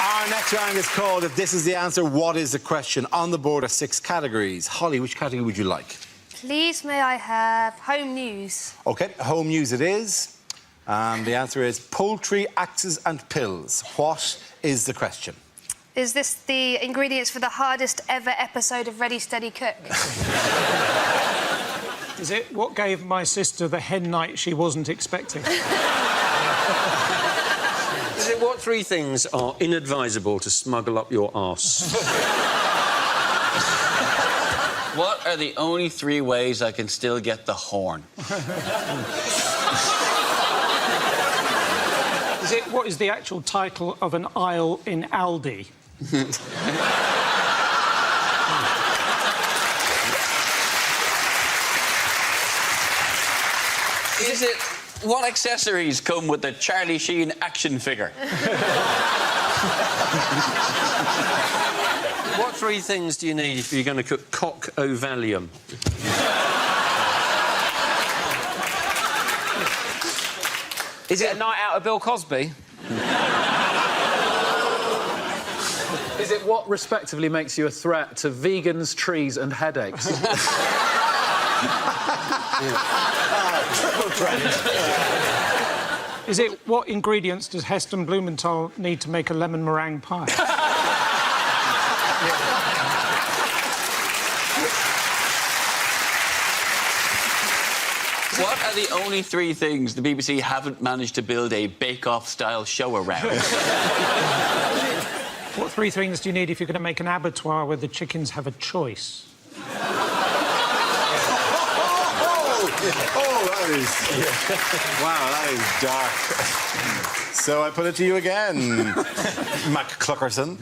Our next round is called If This Is the Answer, What Is the Question? On the board are 6 categories. Holly, which category would you like? Please, may I have home news? OK, home news it is. And the answer is poultry, axes and pills. What is the question? Is this the ingredients for the hardest ever episode of Ready, Steady, Cook? Is it what gave my sister the hen night she wasn't expecting? Is it what 3 things are inadvisable to smuggle up your arse? What are the only 3 ways I can still get the horn? Is it what is the actual title of an aisle in Aldi? Is it what accessories come with the Charlie Sheen action figure? What 3 things do you need if you're going to cook cock ovalium? Is it a night out of Bill Cosby? Is it what respectively makes you a threat to vegans, trees and headaches? Triple threat. Is it what ingredients does Heston Blumenthal need to make a lemon meringue pie? What are the only 3 things the BBC haven't managed to build a bake-off style show around? What 3 things do you need if you're going to make an abattoir where the chickens have a choice? Oh, that is... Wow, that is dark. So I put it to you again, Mac Cluckerson.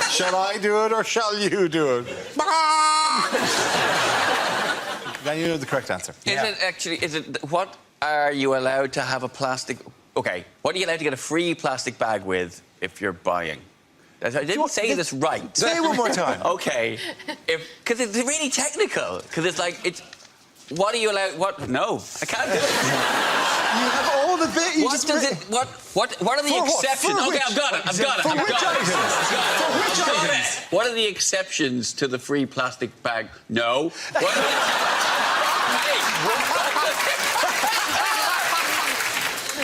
Shall I do it or shall you do it? Then you know the correct answer. What are you allowed to have a plastic... OK, what are you allowed to get a free plastic bag with if you're buying? I didn't say this right. Say it one more time. OK. Because it's really technical. Because it's like, it's... What are you allowed... What? No, I can't do it. You have all the bit... What does it... What are the exceptions? OK, I've got it. For which items? What are the exceptions to the free plastic bag? No. What are the...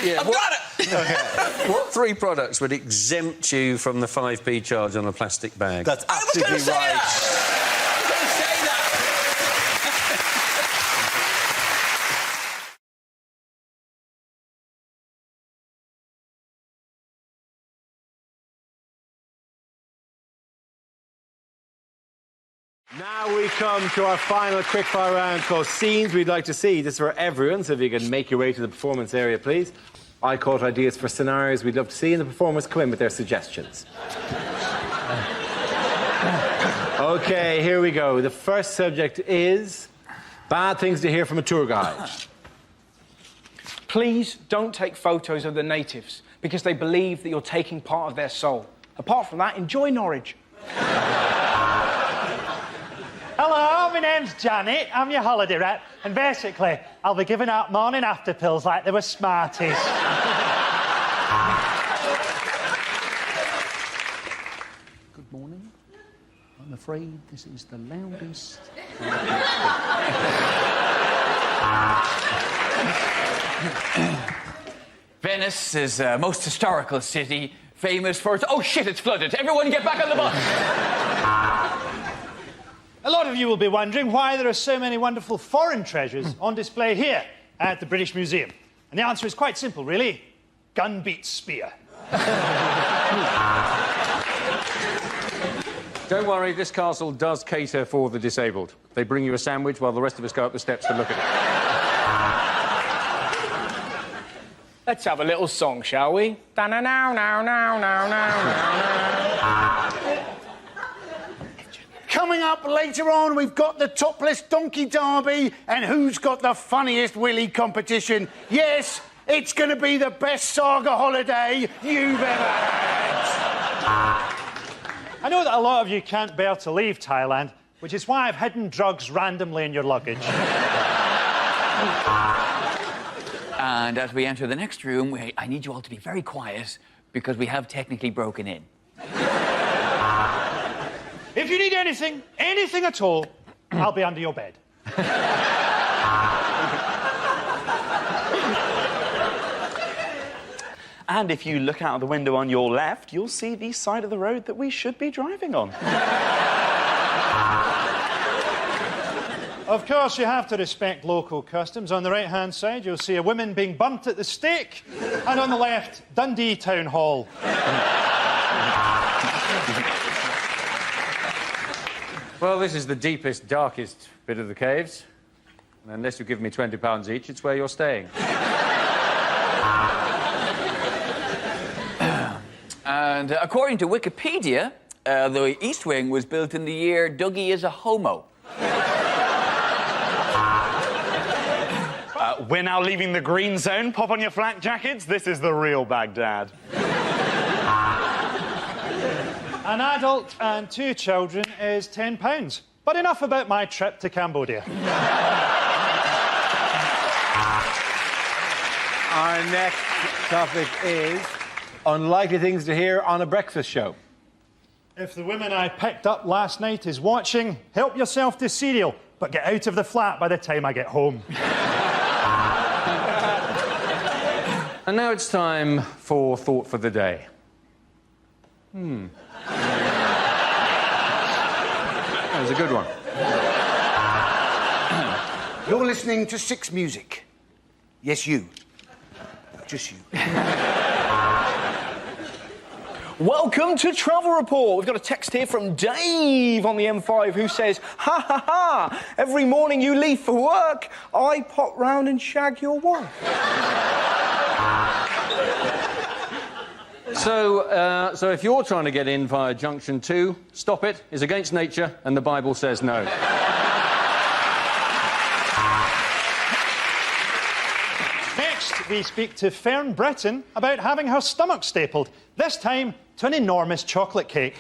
Yeah, I've got it! Okay. What 3 products would exempt you from the 5p charge on a plastic bag? That's absolutely right. I was going to say that! Now we come to our final quickfire round called Scenes We'd Like to See. This is for everyone, so if you can make your way to the performance area, please. I caught ideas for scenarios we'd love to see, and the performers come in with their suggestions. OK, here we go. The first subject is bad things to hear from a tour guide. Please don't take photos of the natives, because they believe that you're taking part of their soul. Apart from that, enjoy Norwich. Hello, my name's Janet. I'm your holiday rep, and basically, I'll be giving out morning after pills like they were Smarties. Good morning. I'm afraid this is the loudest... Venice is a most historical city, famous for its... Oh, shit, it's flooded. Everyone get back on the bus. A lot of you will be wondering why there are so many wonderful foreign treasures on display here at the British Museum. And the answer is quite simple, really. Gun beats spear. Don't worry, this castle does cater for the disabled. They bring you a sandwich while the rest of us go up the steps to look at it. Let's have a little song, shall we? Coming up later on, we've got the topless donkey derby and who's got the funniest willy competition. Yes, it's going to be the best saga holiday you've ever had. I know that a lot of you can't bear to leave Thailand, which is why I've hidden drugs randomly in your luggage. And as we enter the next room, I need you all to be very quiet because we have technically broken in. If you need anything at all, I'll be under your bed. And if you look out of the window on your left, you'll see the side of the road that we should be driving on. Of course, you have to respect local customs. On the right-hand side, you'll see a woman being burnt at the stake, and on the left, Dundee Town Hall. Well, this is the deepest, darkest bit of the caves. And unless you give me £20 each, it's where you're staying. And according to Wikipedia, the East Wing was built in the year Dougie is a homo. We're now leaving the green zone. Pop on your flak jackets. This is the real Baghdad. An adult and 2 children is £10. But enough about my trip to Cambodia. Our next topic is unlikely things to hear on a breakfast show. If the woman I picked up last night is watching, help yourself to cereal, but get out of the flat by the time I get home. And now it's time for Thought for the Day. That was a good one. You're listening to Six Music. Yes, you. Just you. Welcome to Travel Report. We've got a text here from Dave on the M5 who says, ha ha ha, every morning you leave for work, I pop round and shag your wife. So if you're trying to get in via Junction 2, stop it. It's against nature, and the Bible says no. Next, we speak to Fern Britton about having her stomach stapled, this time to an enormous chocolate cake.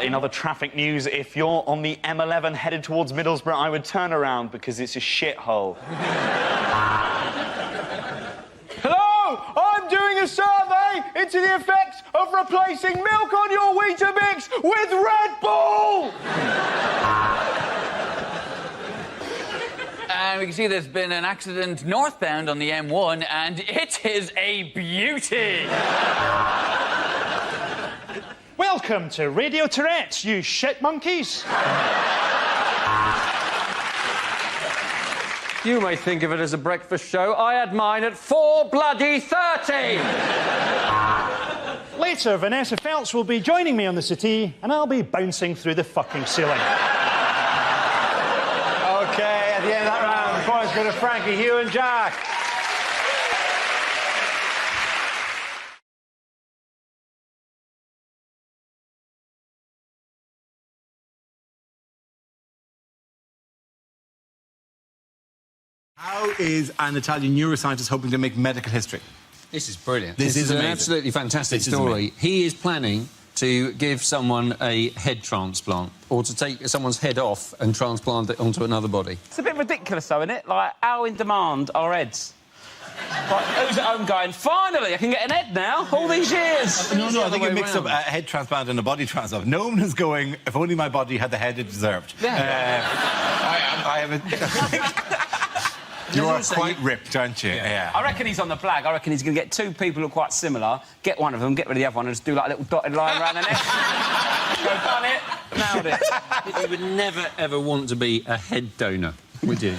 In other traffic news, if you're on the M11 headed towards Middlesbrough, I would turn around because it's a shithole. Hello, I'm doing a survey into the effects of replacing milk on your Weetabix with Red Bull! And we can see there's been an accident northbound on the M1, and it is a beauty. Welcome to Radio Tourette's, you shit monkeys. You may think of it as a breakfast show. I had mine at 4:30. Later, Vanessa Feltz will be joining me on the settee, and I'll be bouncing through the fucking ceiling. OK, at the end of that round, the points go to Frankie, Hugh and Jack. How is an Italian neuroscientist hoping to make medical history? This is brilliant. This is an amazing. absolutely fantastic This is story. amazing. He is planning to give someone a head transplant, or to take someone's head off and transplant it onto another body. It's a bit ridiculous, though, isn't it? Like, how in demand are heads? Like, who's at home going, finally, I can get an head now, all these years? No, I think you mixed up a head transplant and a body transplant. No one is going, if only my body had the head it deserved. Yeah. I have a... You are quite ripped, aren't you? Yeah. I reckon he's on the flag. I reckon he's going to get 2 people who are quite similar, get one of them, get rid of the other one, and just do like a little dotted line around the neck. Go, done it, nailed it. You would never, ever want to be a head donor, would you?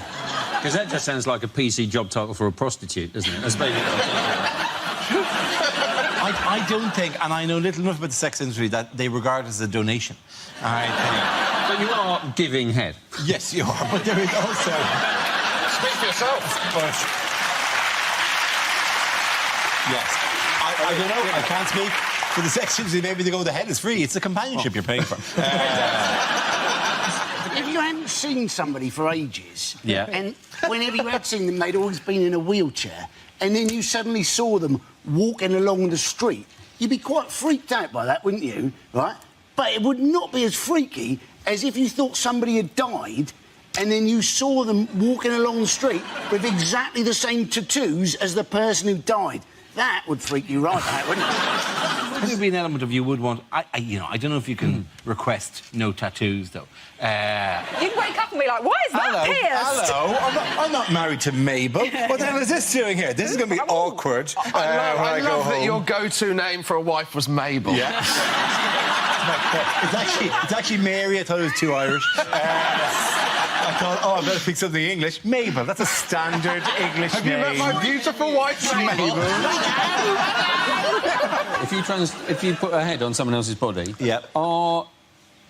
Because that just sounds like a PC job title for a prostitute, doesn't it? That's basically... I don't think, and I know little enough about the sex industry, that they regard it as a donation. But you are giving head. Yes, you are, but there is also... Speak for yourself. But... Yes. I don't know, I can't speak for the sex industry. Maybe they go, the head is free. It's the companionship you're paying for. If you hadn't seen somebody for ages, Yeah. and whenever you had seen them, they'd always been in a wheelchair, and then you suddenly saw them walking along the street, you'd be quite freaked out by that, wouldn't you? Right? But it would not be as freaky as if you thought somebody had died and then you saw them walking along the street with exactly the same tattoos as the person who died. That would freak you right out, wouldn't it? Would there be an element of you would want... I don't know if you can request no tattoos, though. You'd wake up and be like, why is that pierced? Hello, I'm not married to Mabel. What the hell is this doing here? This is going to be awkward I love that your go-to name for a wife was Mabel. Yeah. it's actually Mary. I thought it was too Irish. I thought, oh, I better pick something English. Mabel, that's a standard English name. Have you met my beautiful wife, Mabel? If you put a head on someone else's body, are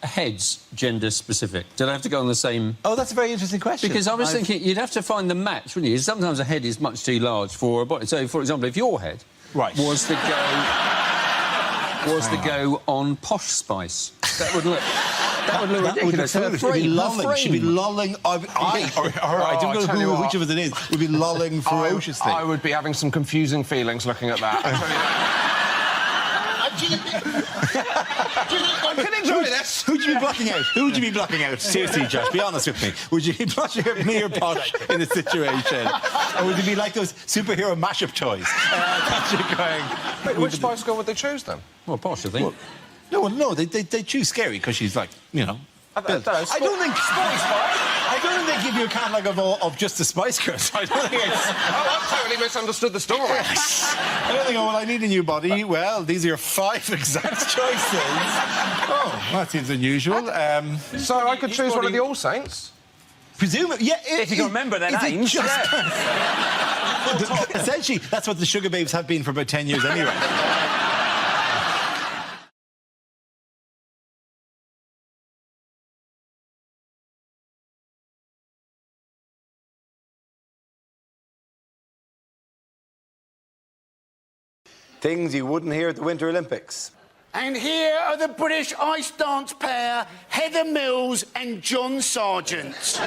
heads gender specific? Do they have to go on the same... Oh, that's a very interesting question. Because I was thinking you'd have to find the match, wouldn't you? Sometimes a head is much too large for a body. So, for example, if your head was to go on Posh Spice, that would look... That would look ridiculous. She'd be lolling. She'd be lolling. I don't know which of us it is. Would be lolling ferociously. I would be having some confusing feelings looking at that. Can enjoy this. Who'd you be blocking out? Who would you be blocking out? Seriously, Josh, be honest with me. Would you be blocking out me or Posh in this situation? Or would it be like those superhero mashup toys? Wait, which Spice Girl would they choose, then? Well, Posh, I think. No, they choose Scary because she's like, you know... I don't think they give you a catalogue of just the Spice Girls. I don't think it's... I totally misunderstood the story. I don't think, well, I need a new body. Well, these are your 5 exact choices. Oh, that seems unusual. So I could choose one of the All Saints? Presumably, yeah. If you can remember their names. Essentially, that's what the Sugar Babes have been for about 10 years anyway. Things you wouldn't hear at the Winter Olympics. And here are the British ice dance pair, Heather Mills and John Sargent.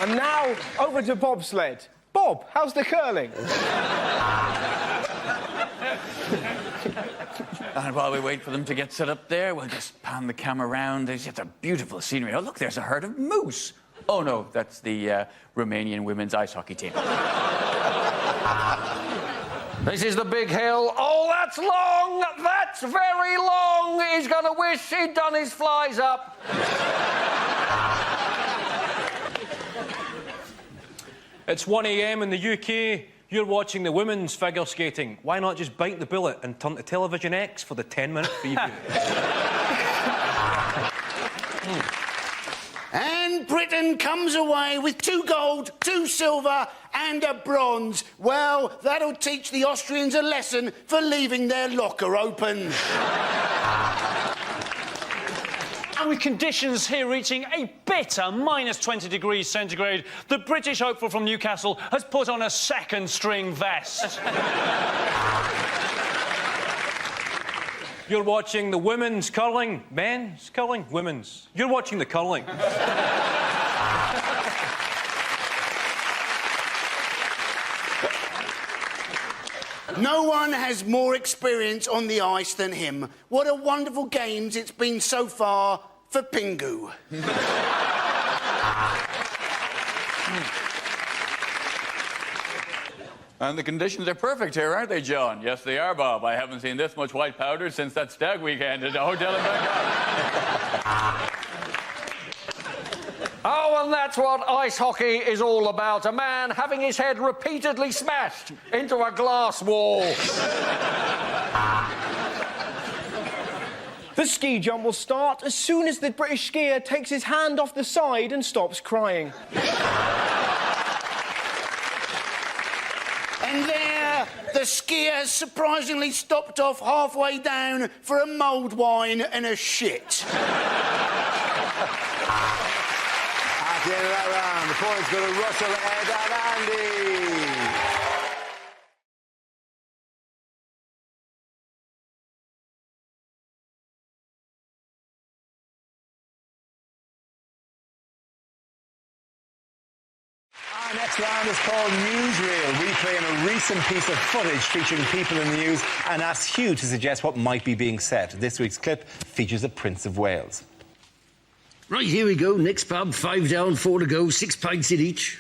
And now, over to bobsled. Bob, how's the curling? And while we wait for them to get set up there, we'll just pan the camera around. There's just a beautiful scenery. Oh, look, there's a herd of moose. Oh, no, that's the Romanian women's ice hockey team. This is the big hill. Oh, that's long! That's very long! He's gonna wish he'd done his flies up. It's 1 a.m. in the UK. You're watching the women's figure skating. Why not just bite the bullet and turn to Television X for the 10-minute preview? And Britain comes away with 2 gold, 2 silver and a bronze. Well, that'll teach the Austrians a lesson for leaving their locker open. And with conditions here reaching a bitter minus 20 degrees centigrade, the British hopeful from Newcastle has put on a second-string vest. You're watching the women's curling. Men's curling? Women's. You're watching the curling. No one has more experience on the ice than him. What a wonderful games it's been so far for Pingu. And the conditions are perfect here, aren't they, John? Yes, they are, Bob. I haven't seen this much white powder since that stag weekend at the hotel in Bangkok. Oh, and that's what ice hockey is all about. A man having his head repeatedly smashed into a glass wall. The ski jump will start as soon as the British skier takes his hand off the side and stops crying. And there, the skier has surprisingly stopped off halfway down for a mulled wine and a shit. At the end of that round, the points go to Russell, Ed and Andy. Our next round is called Newsreel. We play in a recent piece of footage featuring people in the news and ask Hugh to suggest what might be being said. This week's clip features the Prince of Wales. Right, here we go. Next pub, 5 down, 4 to go, 6 pints in each.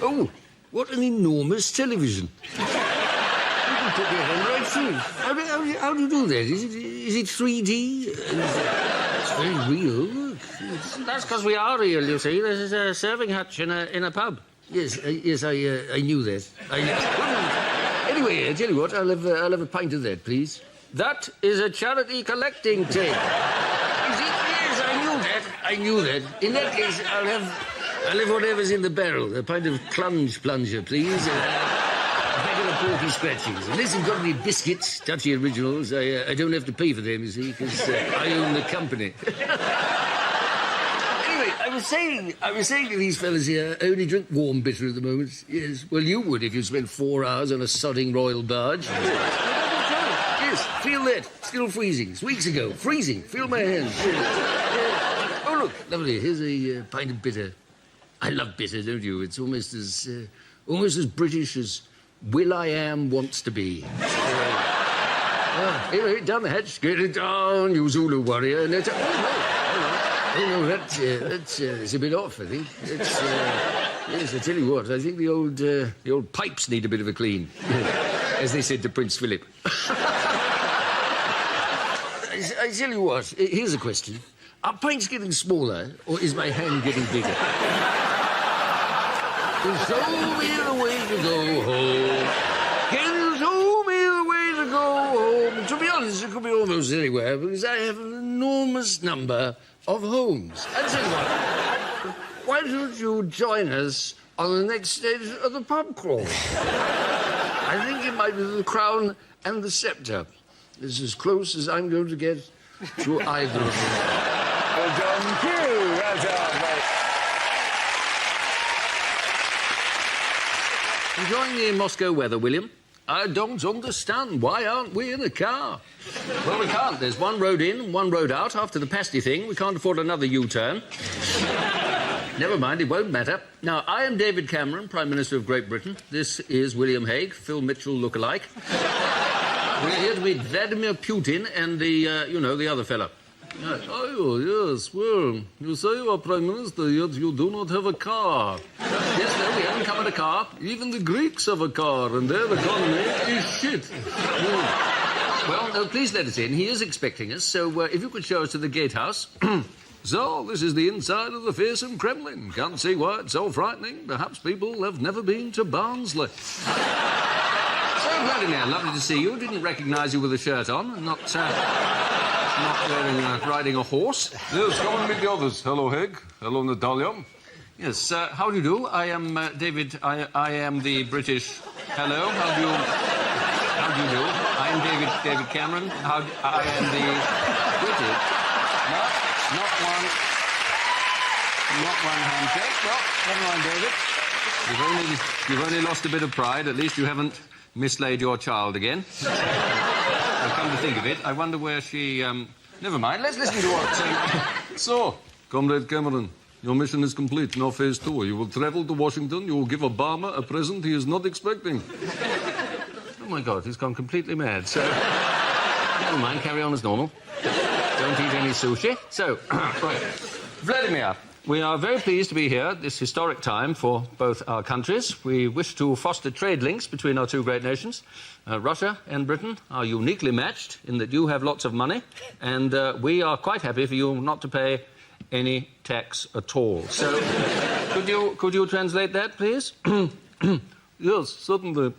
Oh, what an enormous television. You can put your hand right through it. How do you do that? Is it 3D? It's very real. Look. That's because we are real, you see. This is a serving hatch in a pub. Yes, I knew that. Anyway, I tell you what, I'll have a pint of that, please. That is a charity collecting tape. Yes, I knew that. In that case, I'll have whatever's in the barrel. A pint of clunge plunger, please. A packet of porky scratchings. Unless you've got any biscuits, touchy originals, I don't have to pay for them, you see, because I own the company. Anyway, I was saying to these fellas here, I only drink warm bitter at the moment. Yes, well, you would if you spent 4 hours on a sodding royal barge. Yes, feel that. Still freezing. It's weeks ago. Freezing. Feel my hands. Oh, look, lovely. Here's a pint of bitter. I love bitter, don't you? It's almost as British as Will.I.am wants to be. Anyway, down the hatch. Get it down, you Zulu warrior. And that's... Oh, no, that's a bit off, I think. Yes, I tell you what, I think the old pipes need a bit of a clean. As they said to Prince Philip. I tell you what, here's a question. Are pints getting smaller, or is my hand getting bigger? Show me the way to go home. Can you show me the way to go home? To be honest, it could be almost anywhere, because I have an enormous number of homes. I tell you what, why don't you join us on the next stage of the pub crawl? I think it might be the Crown and the Sceptre. It's as close as I'm going to get to either of them. Well done, Q. Well done, mate. Enjoying the Moscow weather, William? I don't understand. Why aren't we in a car? Well, we can't. There's one road in and one road out. After the pasty thing, we can't afford another U-turn. Never mind, it won't matter. Now, I am David Cameron, Prime Minister of Great Britain. This is William Hague, Phil Mitchell look-alike. We're here to meet Vladimir Putin and the other fella. Oh, yes, well, you say you are Prime Minister, yet you do not have a car. Yes, no, we haven't come in a car. Even the Greeks have a car, and their economy is shit. Well, no, please let us in. He is expecting us, so if you could show us to the gatehouse. So, this is the inside of the fearsome Kremlin. Can't see why it's so frightening. Perhaps people have never been to Barnsley. So, Vladimir, lovely to see you. Didn't recognise you with a shirt on, and not riding a horse. Yes, come and meet the others. Hello, Hague. Hello, Natalia. Yes, how do you do? I am David. I am the British. Hello, how do you do? I am David Cameron. I am the British. Not one handshake. Well, never mind, David. You've only lost a bit of pride. At least you haven't mislaid your child again. I've come to think of it, I wonder where she... Never mind, let's listen to what... So, Comrade Cameron, your mission is complete. Now phase 2. You will travel to Washington. You will give Obama a present he is not expecting. Oh, my God, he's gone completely mad. So, never mind, carry on as normal. Don't eat any sushi. So, right. Vladimir, we are very pleased to be here at this historic time for both our countries. We wish to foster trade links between our two great nations. Russia and Britain are uniquely matched in that you have lots of money, and we are quite happy for you not to pay any tax at all. So, could you translate that, please? Yes, certainly.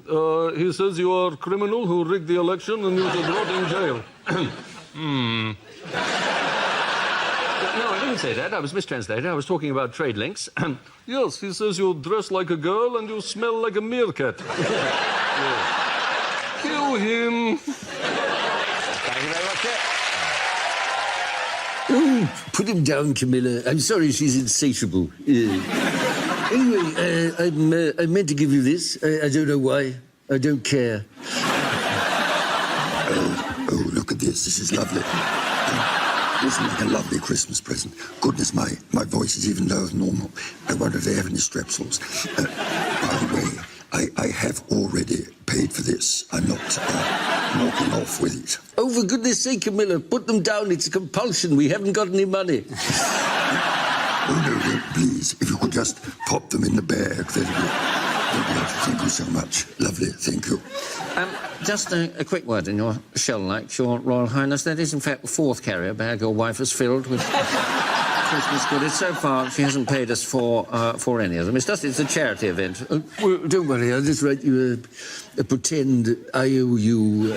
He says you are a criminal who rigged the election and you should rot in jail. No, I didn't say that. I was mistranslated. I was talking about trade links. Yes, he says you dress like a girl and you smell like a meerkat. Yes. Kill him. Thank you very much, Oh, put him down, Camilla. I'm sorry she's insatiable. Anyway, I meant to give you this. I don't know why. I don't care. Oh, look at this. This is lovely. Isn't it a lovely Christmas present? Goodness, my voice is even lower than normal. I wonder if they have any strepsils. By the way, I have already paid for this. I'm not walking off with it. Oh, for goodness sake, Camilla, put them down. It's a compulsion. We haven't got any money. Oh, no, please, if you could just pop them in the bag, that'd be thank you so much. Lovely, thank you. Just a quick word in your shell light, Your Royal Highness. That is, in fact, the fourth carrier bag your wife has filled with Christmas goodies. So far, she hasn't paid us for any of them. It's a charity event. Well, don't worry, I'll just write you a pretend IOU.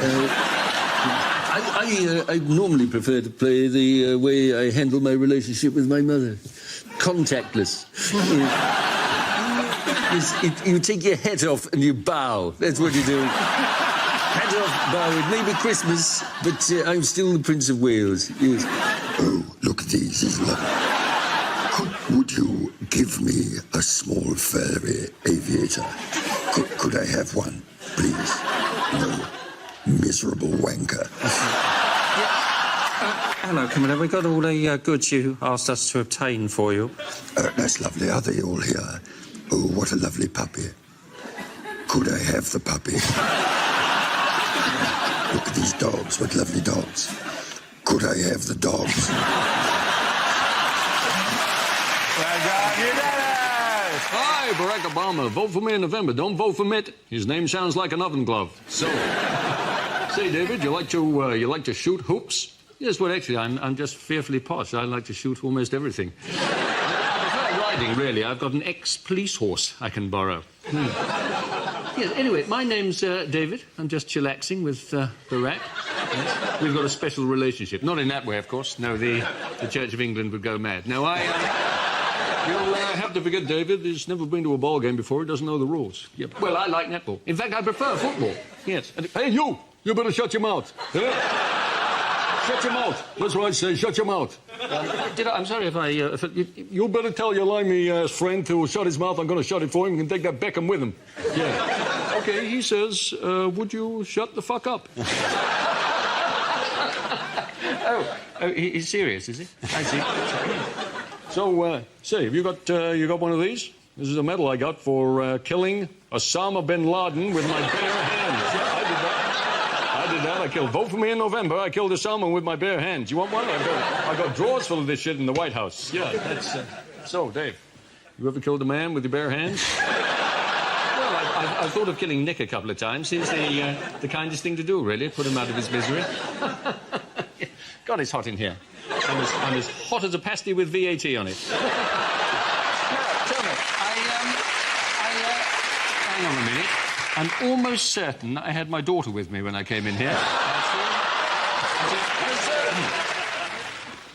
I normally prefer to play the way I handle my relationship with my mother. Contactless. You take your hat off and you bow. That's what you do. Hat off, bow. It may be Christmas, but I'm still the Prince of Wales. Yes. Oh, look at these. These are lovely. Would you give me a small furry aviator? Could I have one, please? No. Miserable wanker. Hello, Camilla. We got all the goods you asked us to obtain for you. That's lovely. Are they all here? Oh, what a lovely puppy. Could I have the puppy? Look at these dogs. What lovely dogs. Could I have the dogs? Hi, Barack Obama. Vote for me in November. Don't vote for Mitt. His name sounds like an oven glove. So, say, David, you like to shoot hoops? Yes, well, actually, I'm just fearfully posh. I like to shoot almost everything. I prefer riding, really. I've got an ex-police horse I can borrow. Yes, anyway, my name's David. I'm just chillaxing with Barack. Yes. We've got a special relationship. Not in that way, of course. No, the Church of England would go mad. No, You'll have to forget, David. He's never been to a ball game before. He doesn't know the rules. Yep. Well, I like netball. In fact, I prefer football. Yes. Hey, you! You better shut your mouth. Shut your mouth. That's what I say. Shut your mouth. I'm sorry if I... You better tell your limey friend to shut his mouth. I'm going to shut it for him. You can take that Beckham with him. Yeah. Okay, he says, would you shut the fuck up? Oh, he's serious, is he? I see. So, say, have you got one of these? This is a medal I got for killing Osama bin Laden with my bare hands. Yeah, I did that. I killed. Vote for me in November. I killed Osama with my bare hands. You want one? I got drawers full of this shit in the White House. Yeah, that's... So, Dave, you ever killed a man with your bare hands? Well, I've thought of killing Nick a couple of times. It's the kindest thing to do, really. Put him out of his misery. God, it's hot in here. I'm as hot as a pasty with VAT on it. Now, tell me, hang on a minute. I'm almost certain I had my daughter with me when I came in here.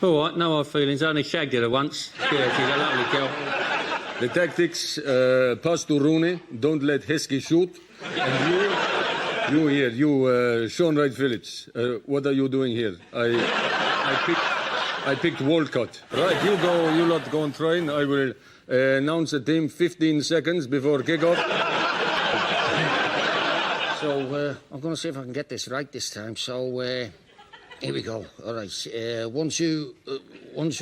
All right, no hard feelings. I only shagged her once. Yeah, she's a lovely girl. The tactics, pass to Rooney, don't let Heskey shoot. And you here, Sean Wright Phillips, what are you doing here? I picked Walcott. Right, you lot go and train. I will announce the team 15 seconds before kickoff. So, I'm going to see if I can get this right this time. So, here we go. All right. Once you... What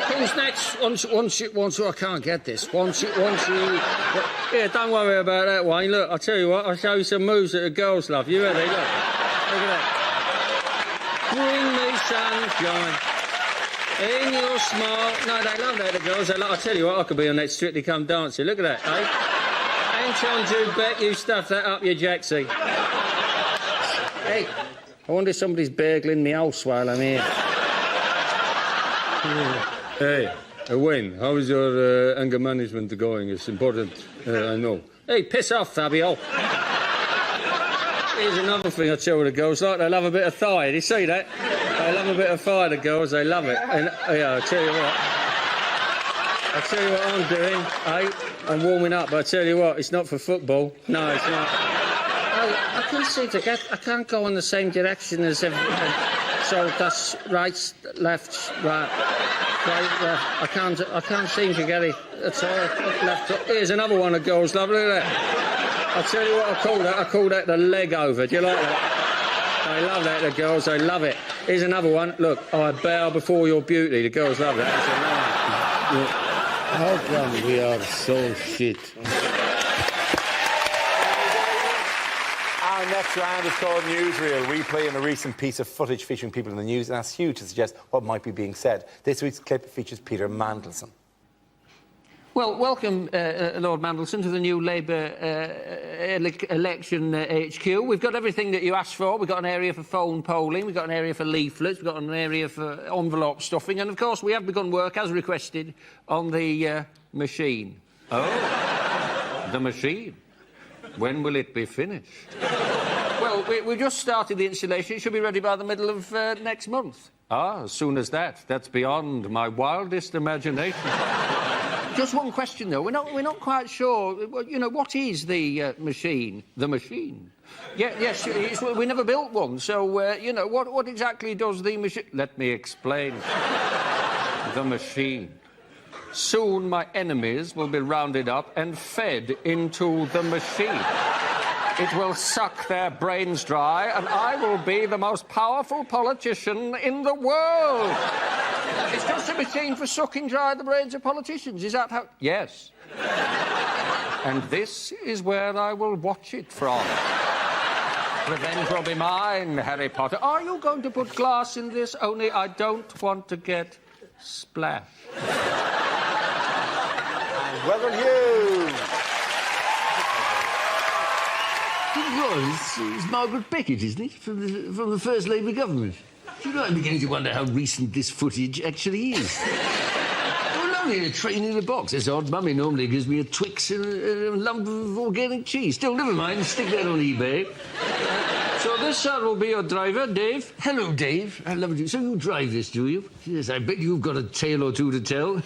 comes next? Once you... I can't get this. Once you... Yeah, don't worry about that, Wayne. Look, I'll tell you what. I'll show you some moves that the girls love. You ready? Look at that. Bring me sunshine in your smile. No, they love that, the girls. I'll tell you what, I could be on that Strictly Come Dancing. Look at that, eh? Anton Jude Beck, you stuff that up your jacksie. Hey, I wonder if somebody's burgling me house while I'm here. Hey, Wayne, how is your anger management going? It's important, I know. Hey, piss off, Fabio. Here's another thing I tell the girls, like, they love a bit of thigh. Did you see that? They love a bit of thigh, the girls, they love it. And, yeah, I'll tell you what I'm doing, eh? I'm warming up, but I tell you what, it's not for football. No, it's not. Oh, I can't seem to get... I can't go in the same direction as everyone. So that's right, left, right, left. I can't seem to get it. That's all. Left. Here's another one that goes, love. Look at that. I'll tell you what I call that. I call that the leg over. Do you like that? They love that, the girls. They love it. Here's another one. Look, I bow before your beauty. The girls love that. How come we are so shit? Our next round is called Newsreel. We play in a recent piece of footage featuring people in the news and ask you to suggest what might be being said. This week's clip features Peter Mandelson. Well, welcome, Lord Mandelson, to the new Labour election HQ. We've got everything that you asked for. We've got an area for phone polling, we've got an area for leaflets, we've got an area for envelope stuffing, and, of course, we have begun work, as requested, on the machine. Oh, the machine. When will it be finished? Well, we just started the installation. It should be ready by the middle of next month. Ah, as soon as that. That's beyond my wildest imagination. Just one question, though. We're not quite sure. You know, what is the machine? The machine? Yeah, yes, we never built one, so, you know, what exactly does the machine... Let me explain. The machine. Soon my enemies will be rounded up and fed into the machine. It will suck their brains dry, and I will be the most powerful politician in the world. It's just a machine for sucking dry the brains of politicians. Is that how... Yes. And this is where I will watch it from. Revenge will be mine, Harry Potter. Are you going to put glass in this? Only I don't want to get splashed. And well done, you. It's Margaret Beckett, isn't it? From the first Labour government. Do you know, I'm beginning to wonder how recent this footage actually is. Well, only a train in a box. That's odd. Mummy normally gives me a Twix and a lump of organic cheese. Still, never mind. Stick that on eBay. So this will be your driver, Dave. Hello, Dave. I love you. So you drive this, do you? Yes, I bet you've got a tale or two to tell.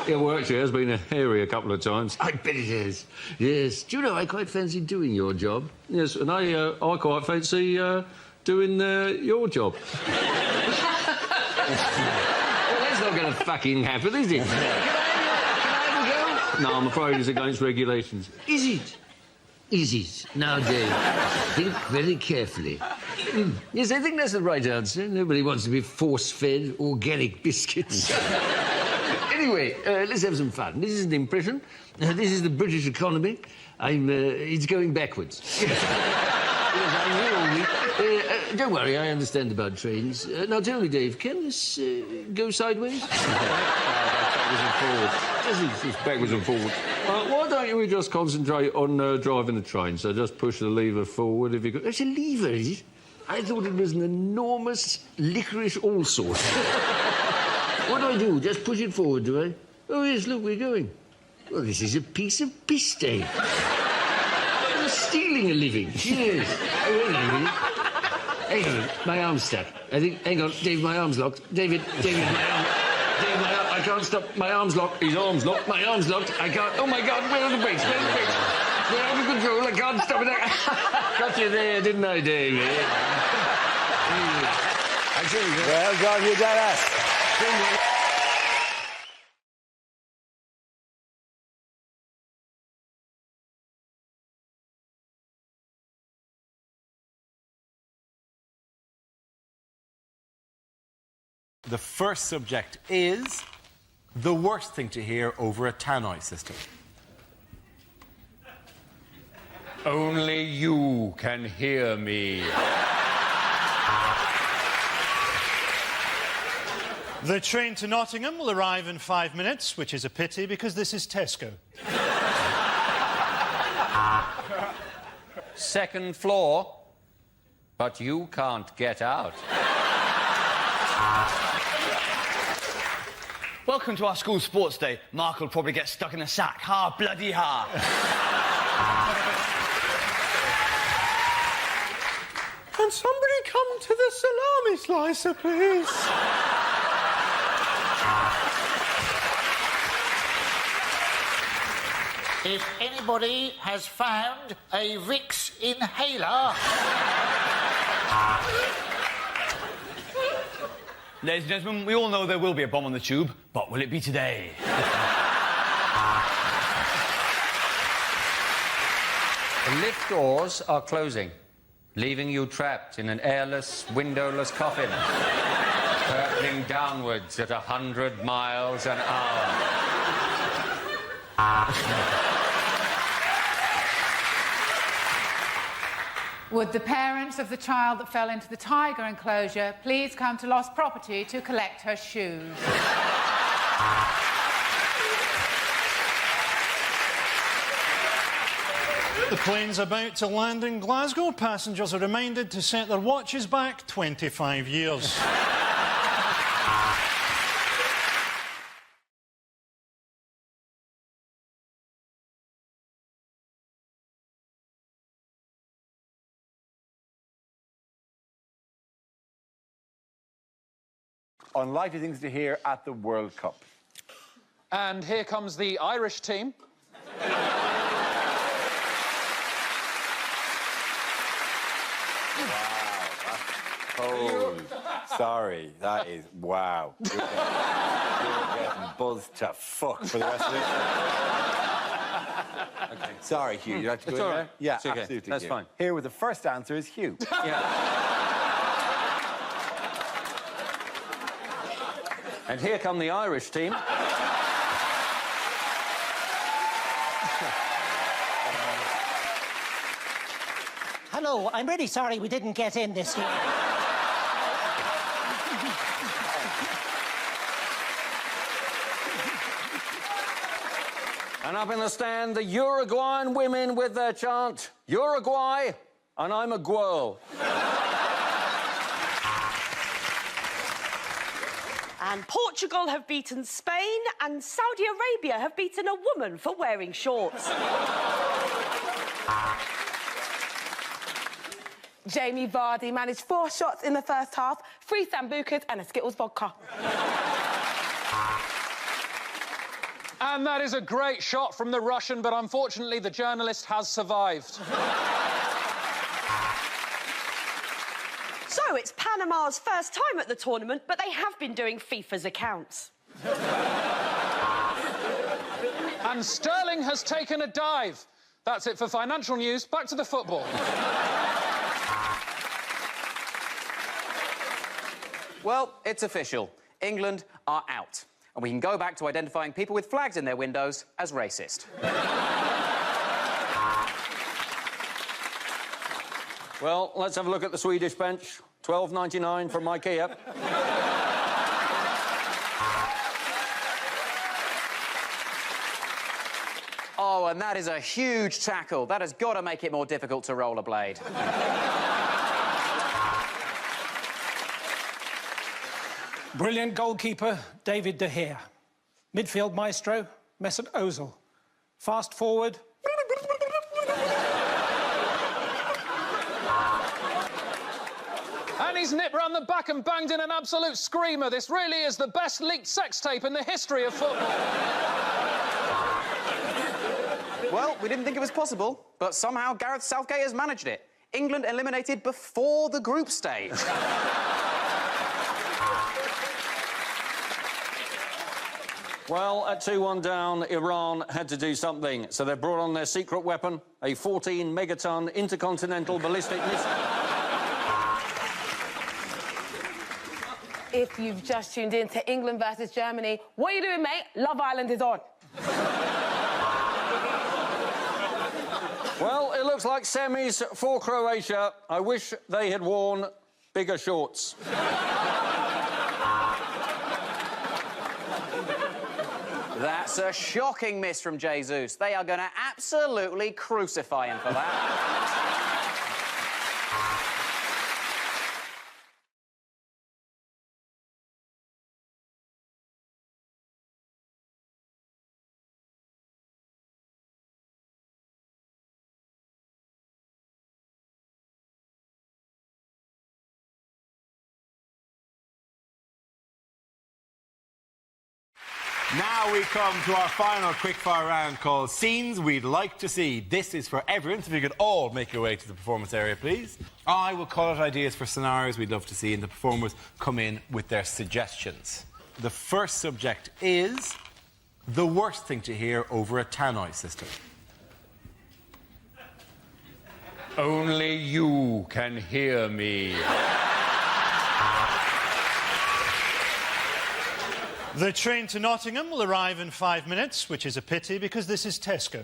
Yeah, well, actually, it has been hairy a couple of times. I bet it has. Yes. Do you know, I quite fancy doing your job. Yes, and I quite fancy doing your job. Well, that's not going to fucking happen, is it? Can I have a go? No, I'm afraid it's against regulations. Is it? Is it? Now, Dave, think very carefully. Yes, I think that's the right answer. Nobody wants to be force-fed organic biscuits. Anyway, let's have some fun. This is an impression. This is the British economy. It's going backwards. Yes, I will. Don't worry, I understand about trains. Now, tell me, Dave, can this go sideways? Backwards and forwards. It's backwards and forwards. Why don't we just concentrate on driving the train? So just push the lever forward if you could. It's a lever, is it? I thought it was an enormous licorice all-sorts. What do? Just push it forward, do I? Oh, yes, look, we're going. Well, this is a piece of piss day. I'm stealing a living. Yes. Oh, wait a minute. Hang on, my arm's stuck. I think... Hang on, Dave, my arm's locked. David, my arm... Dave, I can't stop. My arm's locked. His arm's locked. My arm's locked. I can't... Oh, my God, where are the brakes? Where are the brakes? They're out of control. I can't stop it. Got you there, didn't I, Dave? Well done, you Dennis. The first subject is the worst thing to hear over a Tannoy system. Only you can hear me. The train to Nottingham will arrive in 5 minutes, which is a pity because this is Tesco. Second floor, but you can't get out. Welcome to our school sports day. Mark will probably get stuck in a sack. Ha, bloody ha. Can somebody come to the salami slicer, please? If anybody has found a Vicks inhaler... Ladies and gentlemen, we all know there will be a bomb on the tube, but will it be today? The lift doors are closing, leaving you trapped in an airless, windowless coffin, hurtling downwards at 100 miles an hour. Would the parents of the child that fell into the tiger enclosure please come to lost property to collect her shoes? The plane's about to land in Glasgow. Passengers are reminded to set their watches back 25 years. Unlikely things to hear at the World Cup. And here comes the Irish team. Cold. Sorry, that is wow. You're getting buzzed to fuck for the rest of it. Okay. Sorry, Hugh. You like to go It's in all there? right. Yeah, It's okay. absolutely. That's Hugh. fine. Here with the first answer is Hugh. And here come the Irish team. Hello, I'm really sorry we didn't get in this year. And up in the stand, the Uruguayan women with their chant, Uruguay, and I'm a gwirl. And Portugal have beaten Spain, and Saudi Arabia have beaten a woman for wearing shorts. Jamie Vardy managed 4 shots in the first half, 3 Sambucas and a Skittles vodka. And that is a great shot from the Russian, but unfortunately the journalist has survived. So it's Panama's first time at the tournament, but they have been doing FIFA's accounts. And Sterling has taken a dive. That's it for financial news. Back to the football. Well, it's official. England are out. And we can go back to identifying people with flags in their windows as racist. Well, let's have a look at the Swedish bench. $12.99 from IKEA. Oh, and that is a huge tackle. That has got to make it more difficult to rollerblade. Brilliant goalkeeper, David De Gea. Midfield maestro, Mesut Ozil. Fast forward. And he's nipped round the back and banged in an absolute screamer. This really is the best leaked sex tape in the history of football. Well, we didn't think it was possible, but somehow Gareth Southgate has managed it. England eliminated before the group stage. Well, at 2-1 down, Iran had to do something, so they brought on their secret weapon, a 14-megaton intercontinental ballistic missile. If you've just tuned in to England versus Germany, what are you doing, mate? Love Island is on. Well, it looks like semis for Croatia. I wish they had worn bigger shorts. That's a shocking miss from Jesus. They are going to absolutely crucify him for that. Now we come to our final quickfire round called Scenes We'd Like to See. This is for everyone, so if you could all make your way to the performance area, please. I will call out ideas for scenarios we'd love to see, and the performers come in with their suggestions. The first subject is the worst thing to hear over a Tannoy system. Only you can hear me. The train to Nottingham will arrive in 5 minutes, which is a pity because this is Tesco.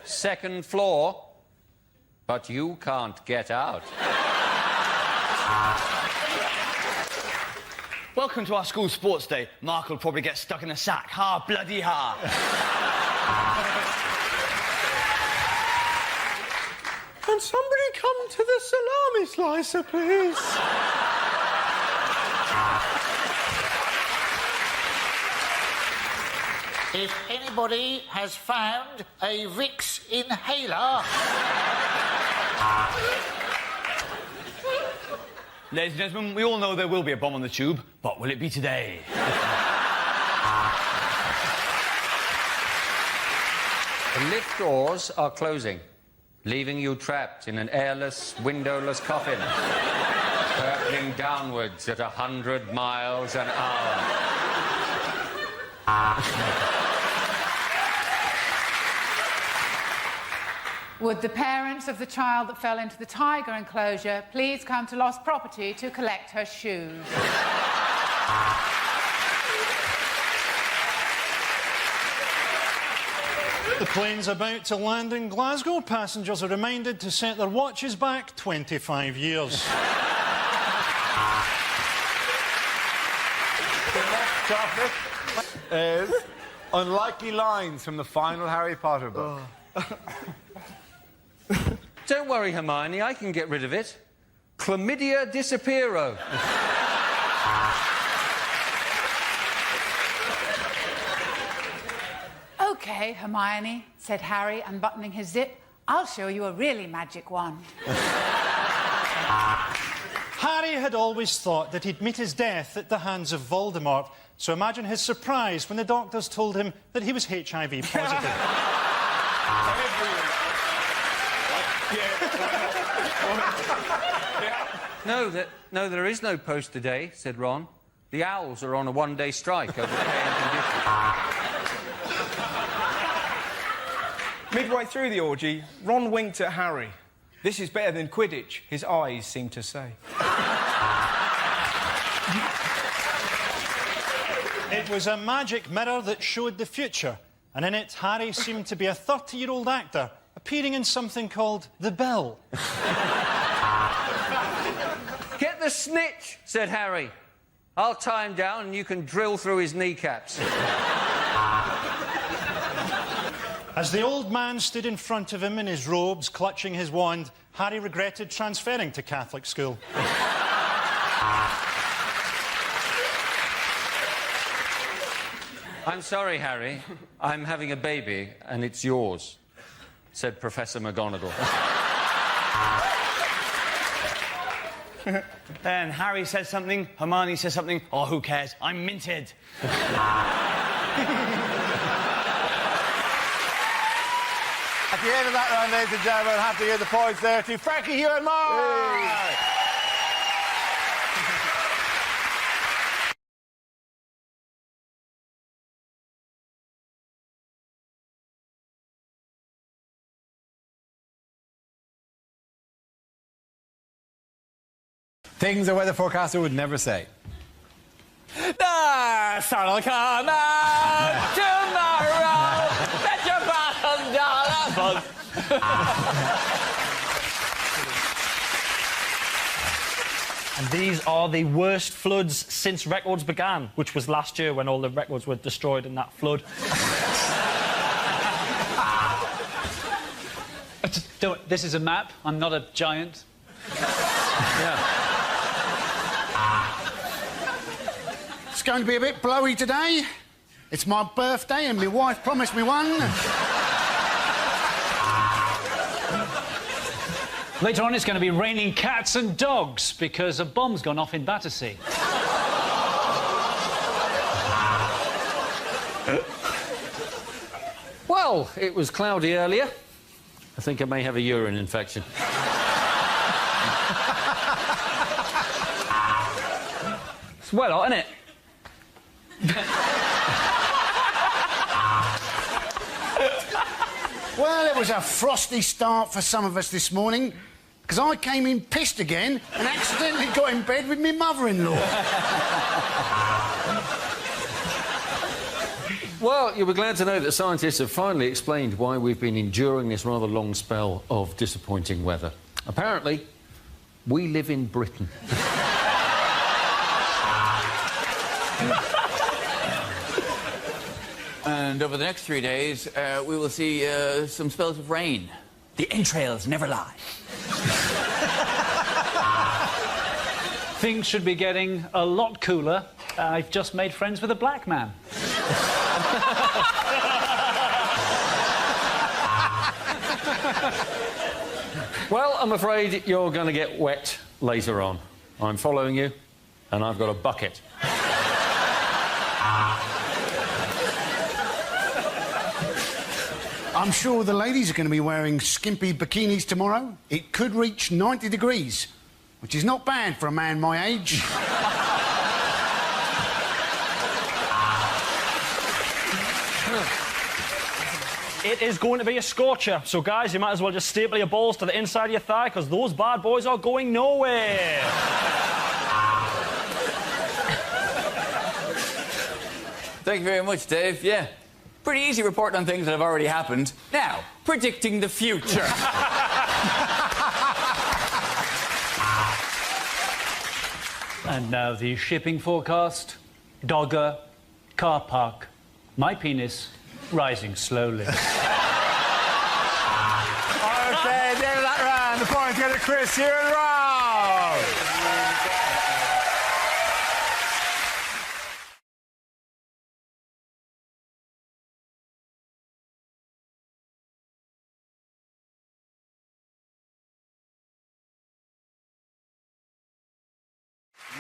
second floor, but you can't get out. Welcome to our school sports day. Mark will probably get stuck in a sack. Ha, bloody ha. Can somebody come to the salami slicer, please? If anybody has found a Vicks inhaler... Ladies and gentlemen, we all know there will be a bomb on the tube, but will it be today? The lift doors are closing, leaving you trapped in an airless, windowless coffin, hurtling downwards at 100 miles an hour. Would the parents of the child that fell into the tiger enclosure please come to lost property to collect her shoes? The plane's about to land in Glasgow. Passengers are reminded to set their watches back 25 years. The next topic is unlikely lines from the final Harry Potter book. Don't worry, Hermione, I can get rid of it. Chlamydia disappearo. OK, Hermione, said Harry, unbuttoning his zip. I'll show you a really magic wand. Harry had always thought that he'd meet his death at the hands of Voldemort, so imagine his surprise when the doctors told him that he was HIV positive. No, there is no post today, said Ron. The Owls are on a one-day strike over pay and conditions. Midway through the orgy, Ron winked at Harry. This is better than Quidditch, his eyes seemed to say. It was a magic mirror that showed the future, and in it, Harry seemed to be a 30-year-old actor appearing in something called The Bill. Get the snitch, said Harry. I'll tie him down and you can drill through his kneecaps. As the old man stood in front of him in his robes, clutching his wand, Harry regretted transferring to Catholic school. I'm sorry, Harry. I'm having a baby, and it's yours, said Professor McGonagall. Then Harry says something, Hermione says something. Oh, who cares? I'm minted. At the end of that round, ladies and gentlemen, I'll have to give the points there to Frankie, Hugh and Mark. Things a weather forecaster would never say. The sun will come out tomorrow. Bet your $1,000 And these are the worst floods since records began, which was last year when all the records were destroyed in that flood. This is a map. I'm not a giant. Yeah. It's going to be a bit blowy today. It's my birthday and my wife promised me one. Later on, it's going to be raining cats and dogs because a bomb's gone off in Battersea. Well, it was cloudy earlier. I think I may have a urine infection. It's well hot, isn't it? Well, it was a frosty start for some of us this morning, because I came in pissed again and accidentally got in bed with my mother-in-law. Well, you'll be glad to know that scientists have finally explained why we've been enduring this rather long spell of disappointing weather. Apparently, we live in Britain. And over the next 3 days, we will see some spells of rain. The entrails never lie. Things should be getting a lot cooler. I've just made friends with a black man. Well, I'm afraid you're going to get wet later on. I'm following you, and I've got a bucket. I'm sure the ladies are going to be wearing skimpy bikinis tomorrow. It could reach 90 degrees, which is not bad for a man my age. It is going to be a scorcher, so guys, you might as well just staple your balls to the inside of your thigh, because those bad boys are going nowhere. Thank you very much, Dave. Yeah. Pretty easy reporting on things that have already happened. Now, predicting the future. And now the shipping forecast. Dogger, car park, my penis rising slowly. OK, the end of that round. The points go to Chris here in round.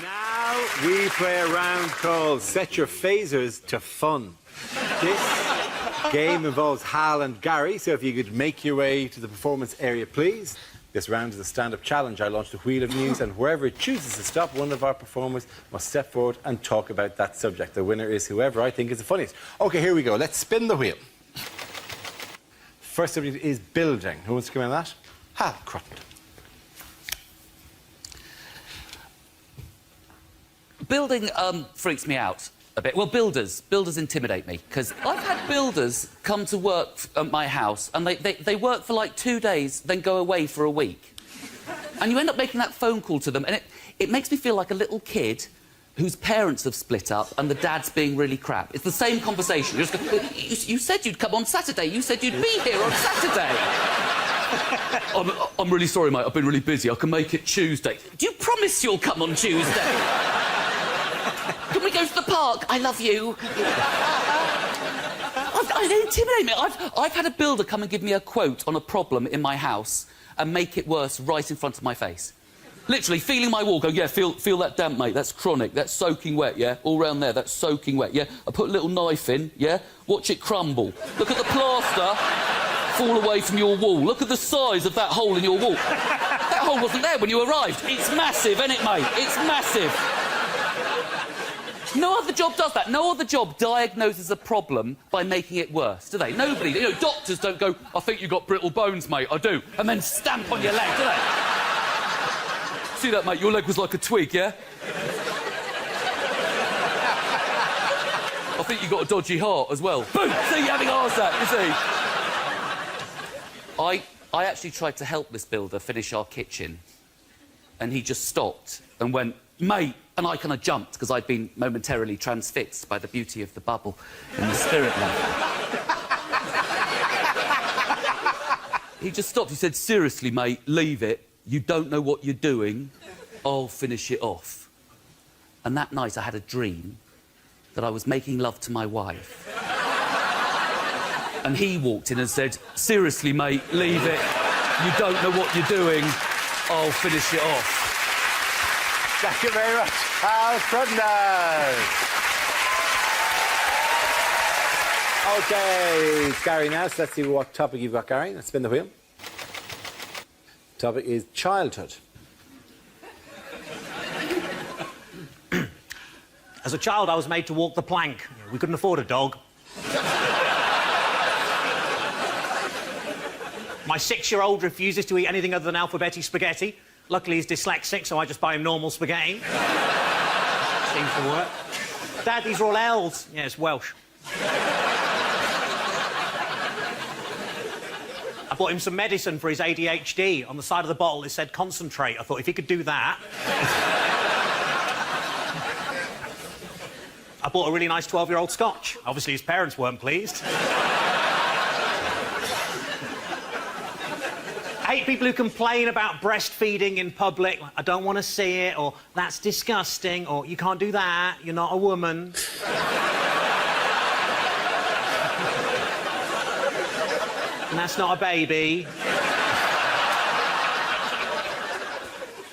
Now we play a round called Set Your Phasers to Fun. This game involves Hal and Gary, so if you could make your way to the performance area, please. This round is a stand-up challenge. I launched a wheel of news, and wherever it chooses to stop, one of our performers must step forward and talk about that subject. The winner is whoever I think is the funniest. OK, here we go. Let's spin the wheel. First subject is building. Who wants to come in on that? Hal Crutton. Building freaks me out a bit. Well, builders intimidate me, because I've had builders come to work at my house and they work for like 2 days, then go away for a week. And you end up making that phone call to them, and it makes me feel like a little kid whose parents have split up and the dad's being really crap. It's the same conversation. You, just go, you said you'd come on Saturday. You said you'd be here on Saturday. I'm really sorry, mate. I've been really busy. I can make it Tuesday. Do you promise you'll come on Tuesday? Can we go to the park? I love you. They intimidate me. I've had a builder come and give me a quote on a problem in my house and make it worse right in front of my face. Literally, feeling my wall, go, yeah, feel that damp, mate, that's chronic, that's soaking wet, yeah? All round there, that's soaking wet, yeah? I put a little knife in, yeah? Watch it crumble. Look at the plaster fall away from your wall. Look at the size of that hole in your wall. That hole wasn't there when you arrived. It's massive, isn't it, mate? It's massive. No other job does that. No other job diagnoses a problem by making it worse, do they? Nobody. You know, doctors don't go, I think you've got brittle bones, mate, I do, and then stamp on your leg, do they? See that, mate? Your leg was like a twig, yeah? I think you got a dodgy heart as well. Boom! See, you having a heart attack, you see? I actually tried to help this builder finish our kitchen, and he just stopped and went, mate, and I kind of jumped because I'd been momentarily transfixed by the beauty of the bubble in the spirit level. He just stopped. He said, seriously, mate, leave it. You don't know what you're doing. I'll finish it off. And that night I had a dream that I was making love to my wife. And he walked in and said, seriously, mate, leave it. You don't know what you're doing. I'll finish it off. Thank you very much, Hal Crutton. OK, it's Gary now, so let's see what topic you've got, Gary. Let's spin the wheel. Topic is childhood. As a child, I was made to walk the plank. We couldn't afford a dog. My 6-year-old refuses to eat anything other than alphabetic spaghetti. Luckily, he's dyslexic, so I just buy him normal spaghetti. Seems to work. Dad, these are all L's. Yeah, it's Welsh. bought him some medicine for his ADHD. On the side of the bottle, it said concentrate. I thought, if he could do that... I bought a really nice 12-year-old Scotch. Obviously, his parents weren't pleased. I hate people who complain about breastfeeding in public. I don't want to see it, or that's disgusting, or you can't do that, you're not a woman. And that's not a baby.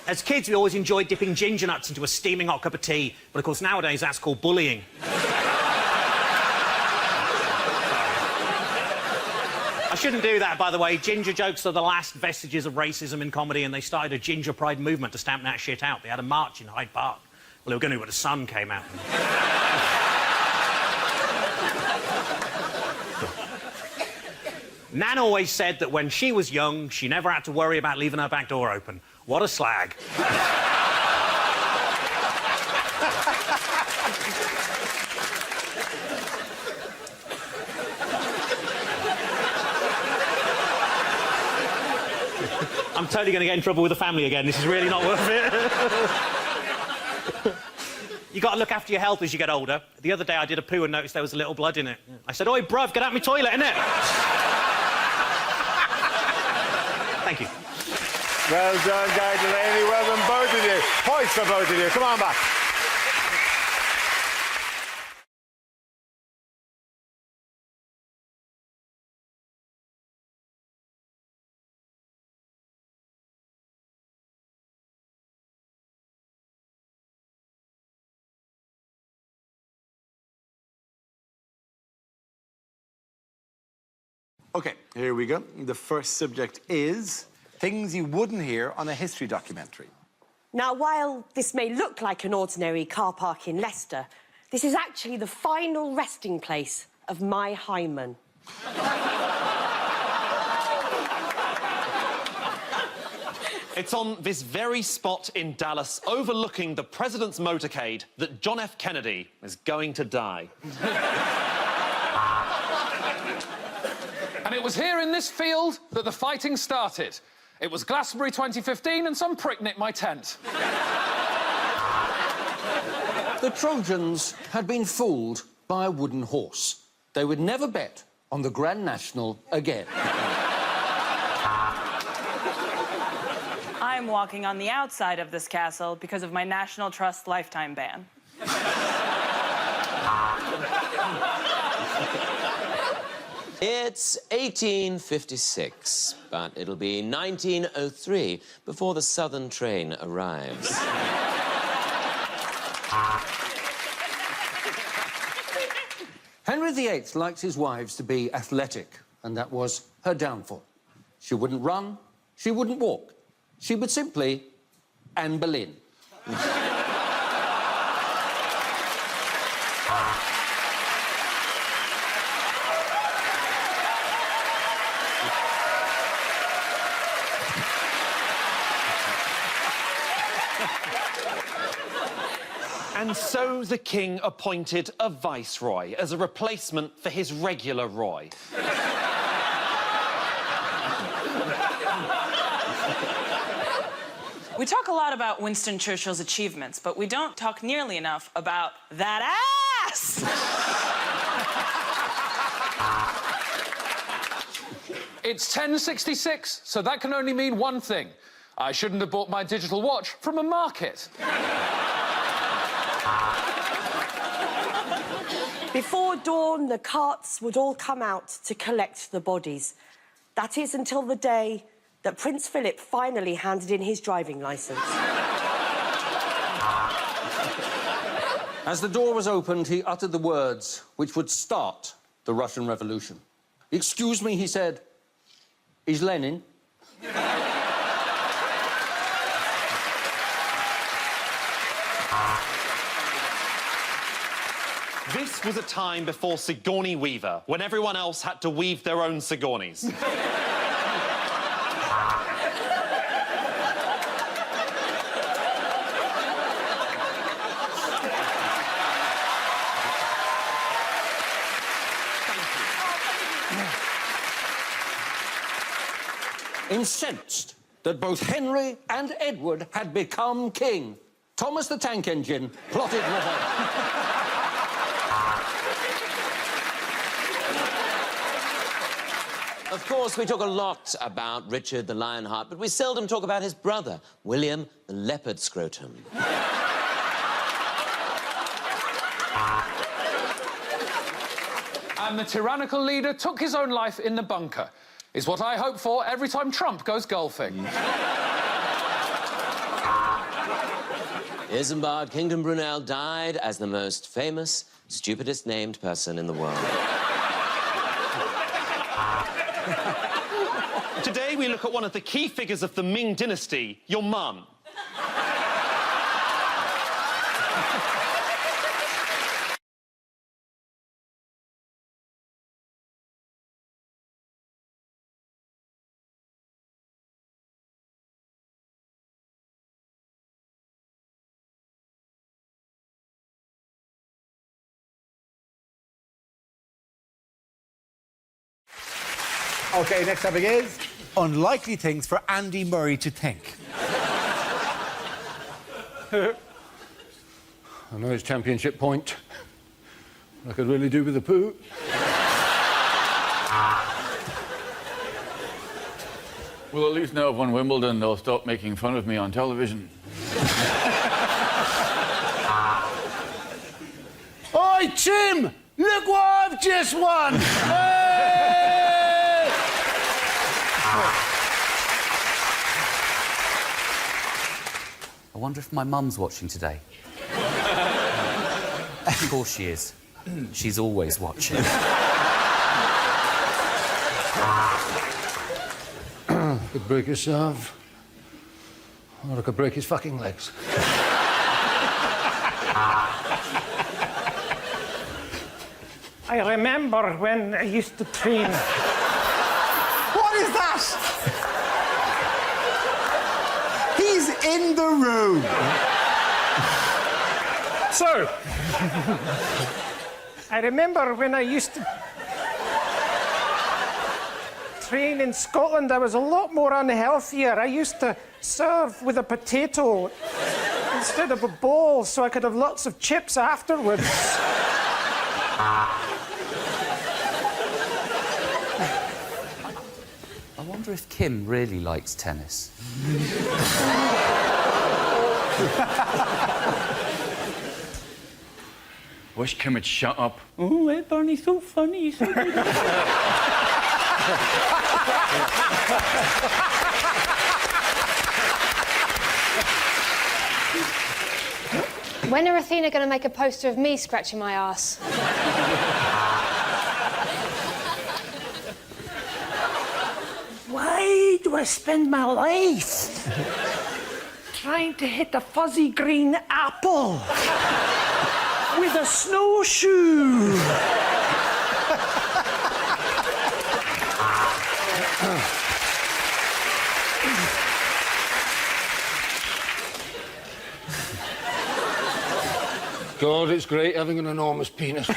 As kids, we always enjoyed dipping ginger nuts into a steaming hot cup of tea, but of course nowadays that's called bullying. I shouldn't do that, by the way. Ginger jokes are the last vestiges of racism in comedy, and they started a ginger pride movement to stamp that shit out. They had a march in Hyde Park. Well, they were going to when the sun came out. Nan always said that when she was young, she never had to worry about leaving her back door open. What a slag. I'm totally going to get in trouble with the family again. This is really not worth it. You got to look after your health as you get older. The other day I did a poo and noticed there was a little blood in it. I said, "Oi, bruv, get out my toilet, innit?" Thank you. Well done, Guy Delaney. Well done, both of you. Points for both of you. Come on back. Okay, here we go. The first subject is things you wouldn't hear on a history documentary. Now, while this may look like an ordinary car park in Leicester, this is actually the final resting place of my hymen. It's on this very spot in Dallas, overlooking the president's motorcade, that John F. Kennedy is going to die. And it was here in this field that the fighting started. It was Glastonbury 2015 and some prick nicked my tent. The Trojans had been fooled by a wooden horse. They would never bet on the Grand National again. I'm walking on the outside of this castle because of my National Trust lifetime ban. It's 1856, but it'll be 1903 before the Southern train arrives. Henry VIII liked his wives to be athletic, and that was her downfall. She wouldn't run, she wouldn't walk. She would simply Anne Boleyn. And so the king appointed a viceroy as a replacement for his regular Roy. We talk a lot about Winston Churchill's achievements, but we don't talk nearly enough about that ass! It's 1066, so that can only mean one thing. I shouldn't have bought my digital watch from a market. Before dawn, the carts would all come out to collect the bodies. That is until the day that Prince Philip finally handed in his driving licence. As the door was opened, he uttered the words which would start the Russian Revolution. "Excuse me," he said. "Is Lenin?" This was a time before Sigourney Weaver, when everyone else had to weave their own Sigourneys. incensed that both Henry and Edward had become king, Thomas the Tank Engine plotted revolt. Of course, we talk a lot about Richard the Lionheart, but we seldom talk about his brother, William the Leopard Scrotum. And the tyrannical leader took his own life in the bunker. Is what I hope for every time Trump goes golfing. Isambard Kingdom Brunel died as the most famous, stupidest named person in the world. Today we look at one of the key figures of the Ming dynasty, your mum. OK, next topic is unlikely things for Andy Murray to think. I know it's championship point. I could really do with a poo. Well, at least now I've won Wimbledon, they'll stop making fun of me on television. Oi, Tim! Look what I've just won! I wonder if my mum's watching today. Of course she is. She's always watching. Could break his serve. Or I could break his fucking legs. I remember when I used to train. What is that? He's in the room. So, I remember when I used to train in Scotland, I was a lot more unhealthier. I used to serve with a potato instead of a bowl so I could have lots of chips afterwards. I wonder if Kim really likes tennis. Wish Kim would shut up. Oh, Barney's so funny. He's so good. When are Athena going to make a poster of me scratching my ass? Why do I spend my life trying to hit a fuzzy green apple with a snowshoe? God, it's great having an enormous penis.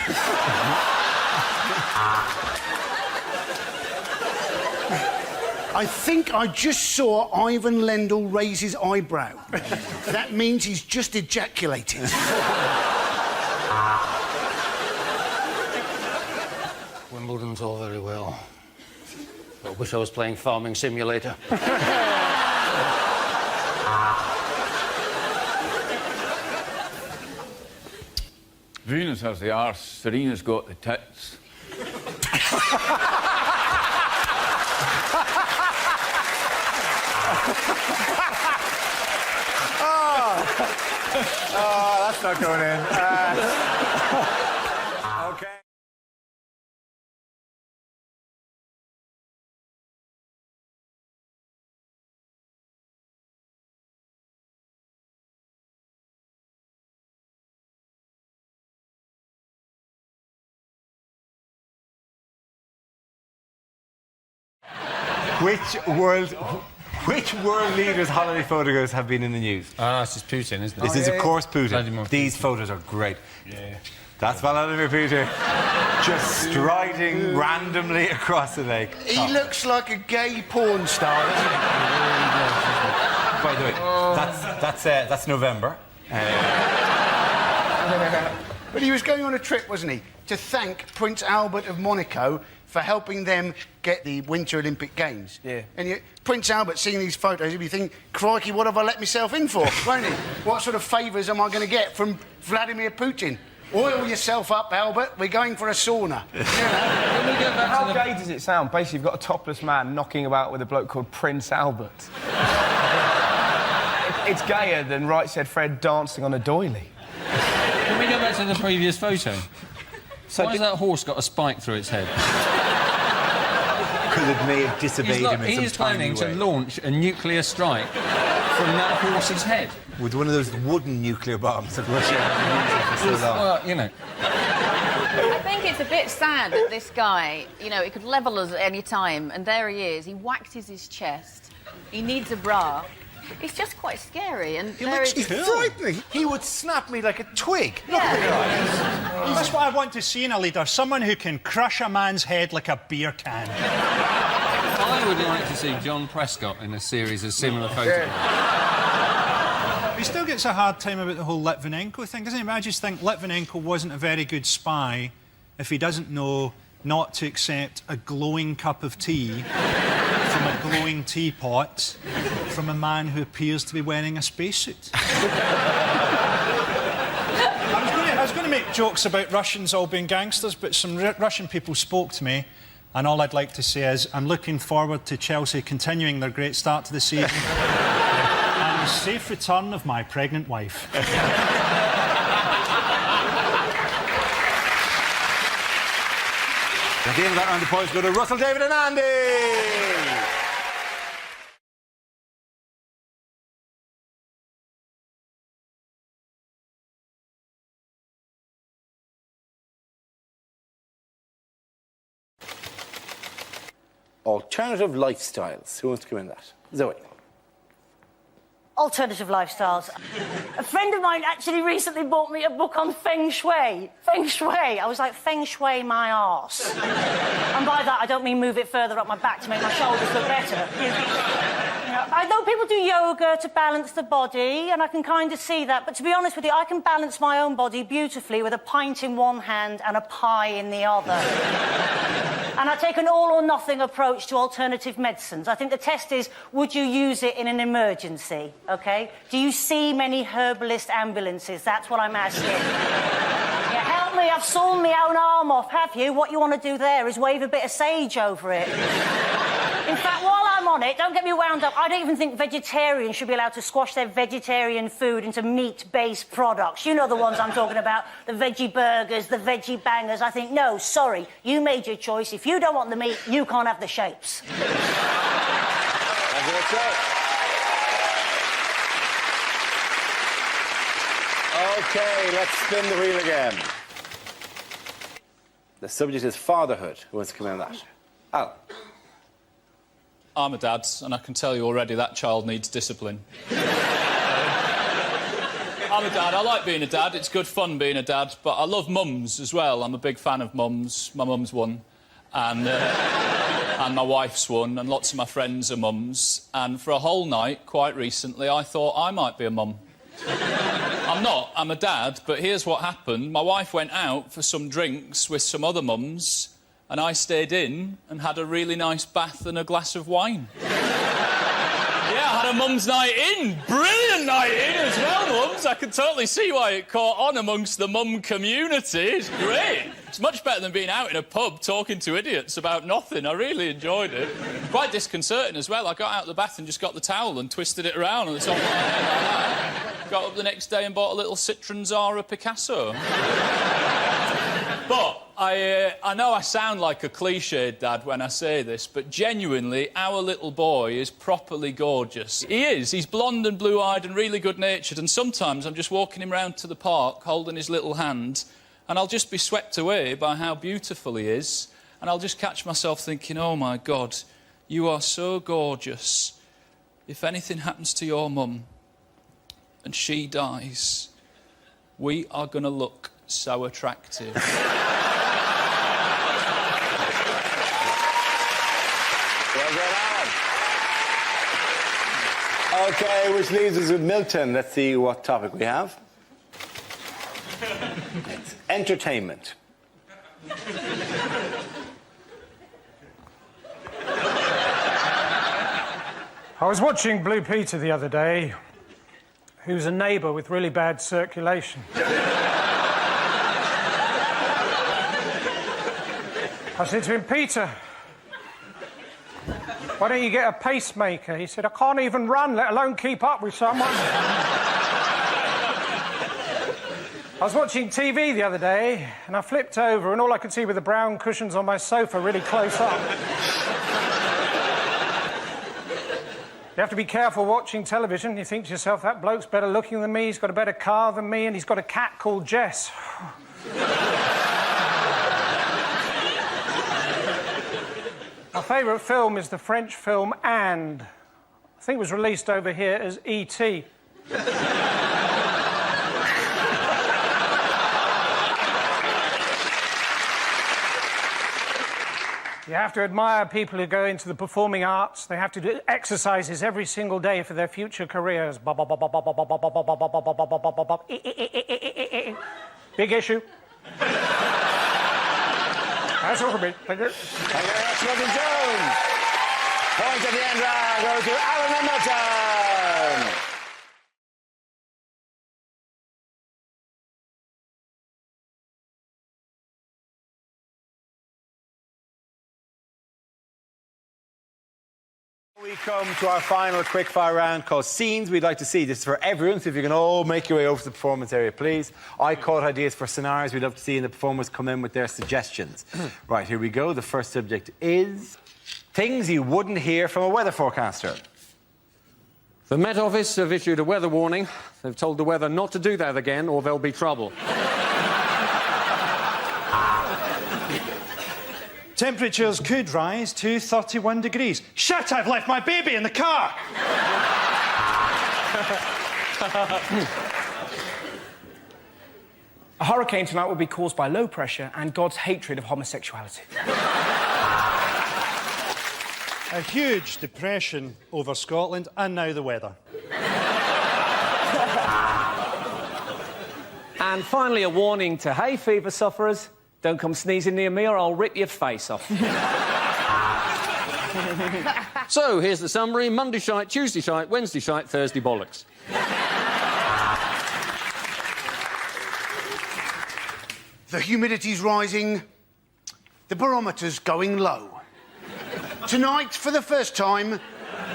I think I just saw Ivan Lendl raise his eyebrow. That means he's just ejaculated. Wimbledon's all very well. I wish I was playing Farming Simulator. Venus has the arse, Serena's got the tits. Oh, that's not going in. OK. Which world leaders' holiday photographs have been in the news? Ah, it's just Putin, isn't it? This is, of course, Putin. These photos are great. Yeah. That's Vladimir Putin. Just striding randomly across the lake. He looks like a gay porn star, doesn't he? By the way, that's November. But he was going on a trip, wasn't he, to thank Prince Albert of Monaco for helping them get the Winter Olympic Games. Yeah. And Prince Albert, seeing these photos, he'd be thinking, crikey, what have I let myself in for, won't he? What sort of favours am I going to get from Vladimir Putin? Oil yourself up, Albert. We're going for a sauna. You know? How gay does it sound? Basically, you've got a topless man knocking about with a bloke called Prince Albert. It's gayer than Right Said Fred dancing on a doily. Can we go back to the previous photo? So why has that horse got a spike through its head? Because it may have disobeyed him in some He is planning tiny to way. launch a nuclear strike from that horse's head. With one of those wooden nuclear bombs that Russia has been using for so long. Well, you know. I think it's a bit sad that this guy, you know, he could level us at any time, and there he is. He waxes his chest. He needs a bra. It's just quite scary, and He looks frightening. He would snap me like a twig. That's what I want to see in a leader. Someone who can crush a man's head like a beer can. I would like to see John Prescott in a series of similar photographs. He still gets a hard time about the whole Litvinenko thing, doesn't he? I just think Litvinenko wasn't a very good spy if he doesn't know not to accept a glowing cup of tea from a glowing teapot from a man who appears to be wearing a spacesuit. I was going to make jokes about Russians all being gangsters, but some Russian people spoke to me, and all I'd like to say is I'm looking forward to Chelsea continuing their great start to the season and the safe return of my pregnant wife. At the end of that round, the points go to Russell, David and Andy. Alternative lifestyles. Who wants to come in that? Zoe. Alternative lifestyles. A friend of mine actually recently bought me a book on feng shui. Feng shui. I was like, feng shui my arse. And by that, I don't mean move it further up my back to make my shoulders look better. You know, I know people do yoga to balance the body, and I can kind of see that. But to be honest with you, I can balance my own body beautifully with a pint in one hand and a pie in the other. And I take an all-or-nothing approach to alternative medicines. I think the test is, would you use it in an emergency, OK? Do you see many herbalist ambulances? That's what I'm asking. Yeah, help me, I've sawn my own arm off, have you? What you want to do there is wave a bit of sage over it. In fact, while I'm on it, don't get me wound up, I don't even think vegetarians should be allowed to squash their vegetarian food into meat-based products. You know the ones I'm talking about, the veggie burgers, the veggie bangers. I think, no, sorry, you made your choice. If you don't want the meat, you can't have the shapes. OK, let's spin the wheel again. The subject is fatherhood. Who wants to come in on that? Al. I'm a dad, and I can tell you already that child needs discipline. I'm a dad. I like being a dad. It's good fun being a dad, but I love mums as well. I'm a big fan of mums. My mum's one, and my wife's one, and lots of my friends are mums. And for a whole night, quite recently, I thought I might be a mum. I'm not. I'm a dad, but here's what happened. My wife went out for some drinks with some other mums, and I stayed in and had a really nice bath and a glass of wine. Yeah, I had a mum's night in. Brilliant night in as well, mums. I can totally see why it caught on amongst the mum community. It's great. It's much better than being out in a pub talking to idiots about nothing. I really enjoyed it. Quite disconcerting as well. I got out of the bath and just got the towel and twisted it around on the top of my head like that. Got up the next day and bought a little Citroen Zara Picasso. But I know I sound like a cliched dad when I say this, but genuinely, our little boy is properly gorgeous. He is. He's blonde and blue-eyed and really good-natured, and sometimes I'm just walking him round to the park, holding his little hand, and I'll just be swept away by how beautiful he is, and I'll just catch myself thinking, oh, my God, you are so gorgeous. If anything happens to your mum and she dies, we are going to look so attractive. Well done, Alan. OK, which leaves us with Milton. Let's see what topic we have. It's entertainment. I was watching Blue Peter the other day, who's a neighbour with really bad circulation. I said to him, Peter, why don't you get a pacemaker? He said, I can't even run, let alone keep up with someone. I was watching TV the other day, and I flipped over, and all I could see were the brown cushions on my sofa really close up. You have to be careful watching television. You think to yourself, that bloke's better looking than me, he's got a better car than me, and he's got a cat called Jess. My favourite film is the French film And. I think it was released over here as E.T. You have to admire people who go into the performing arts. They have to do exercises every single day for their future careers. Big issue. That's all for me. Thank you. Thank you very much, Milton Jones. Point at the end round goes to Alan and Milton. We come to our final quickfire round called Scenes We'd Like to See. This is for everyone, so if you can all make your way over to the performance area, please. I caught ideas for scenarios we'd love to see, and the performers come in with their suggestions. Right, here we go. The first subject is things you wouldn't hear from a weather forecaster. The Met Office have issued a weather warning. They've told the weather not to do that again, or there'll be trouble. Temperatures could rise to 31 degrees. Shit, I've left my baby in the car! A hurricane tonight will be caused by low pressure and God's hatred of homosexuality. A huge depression over Scotland, and now the weather. And finally, a warning to hay fever sufferers. Don't come sneezing near me or I'll rip your face off. So, here's the summary. Monday shite, Tuesday shite, Wednesday shite, Thursday bollocks. The humidity's rising. The barometer's going low. Tonight, for the first time,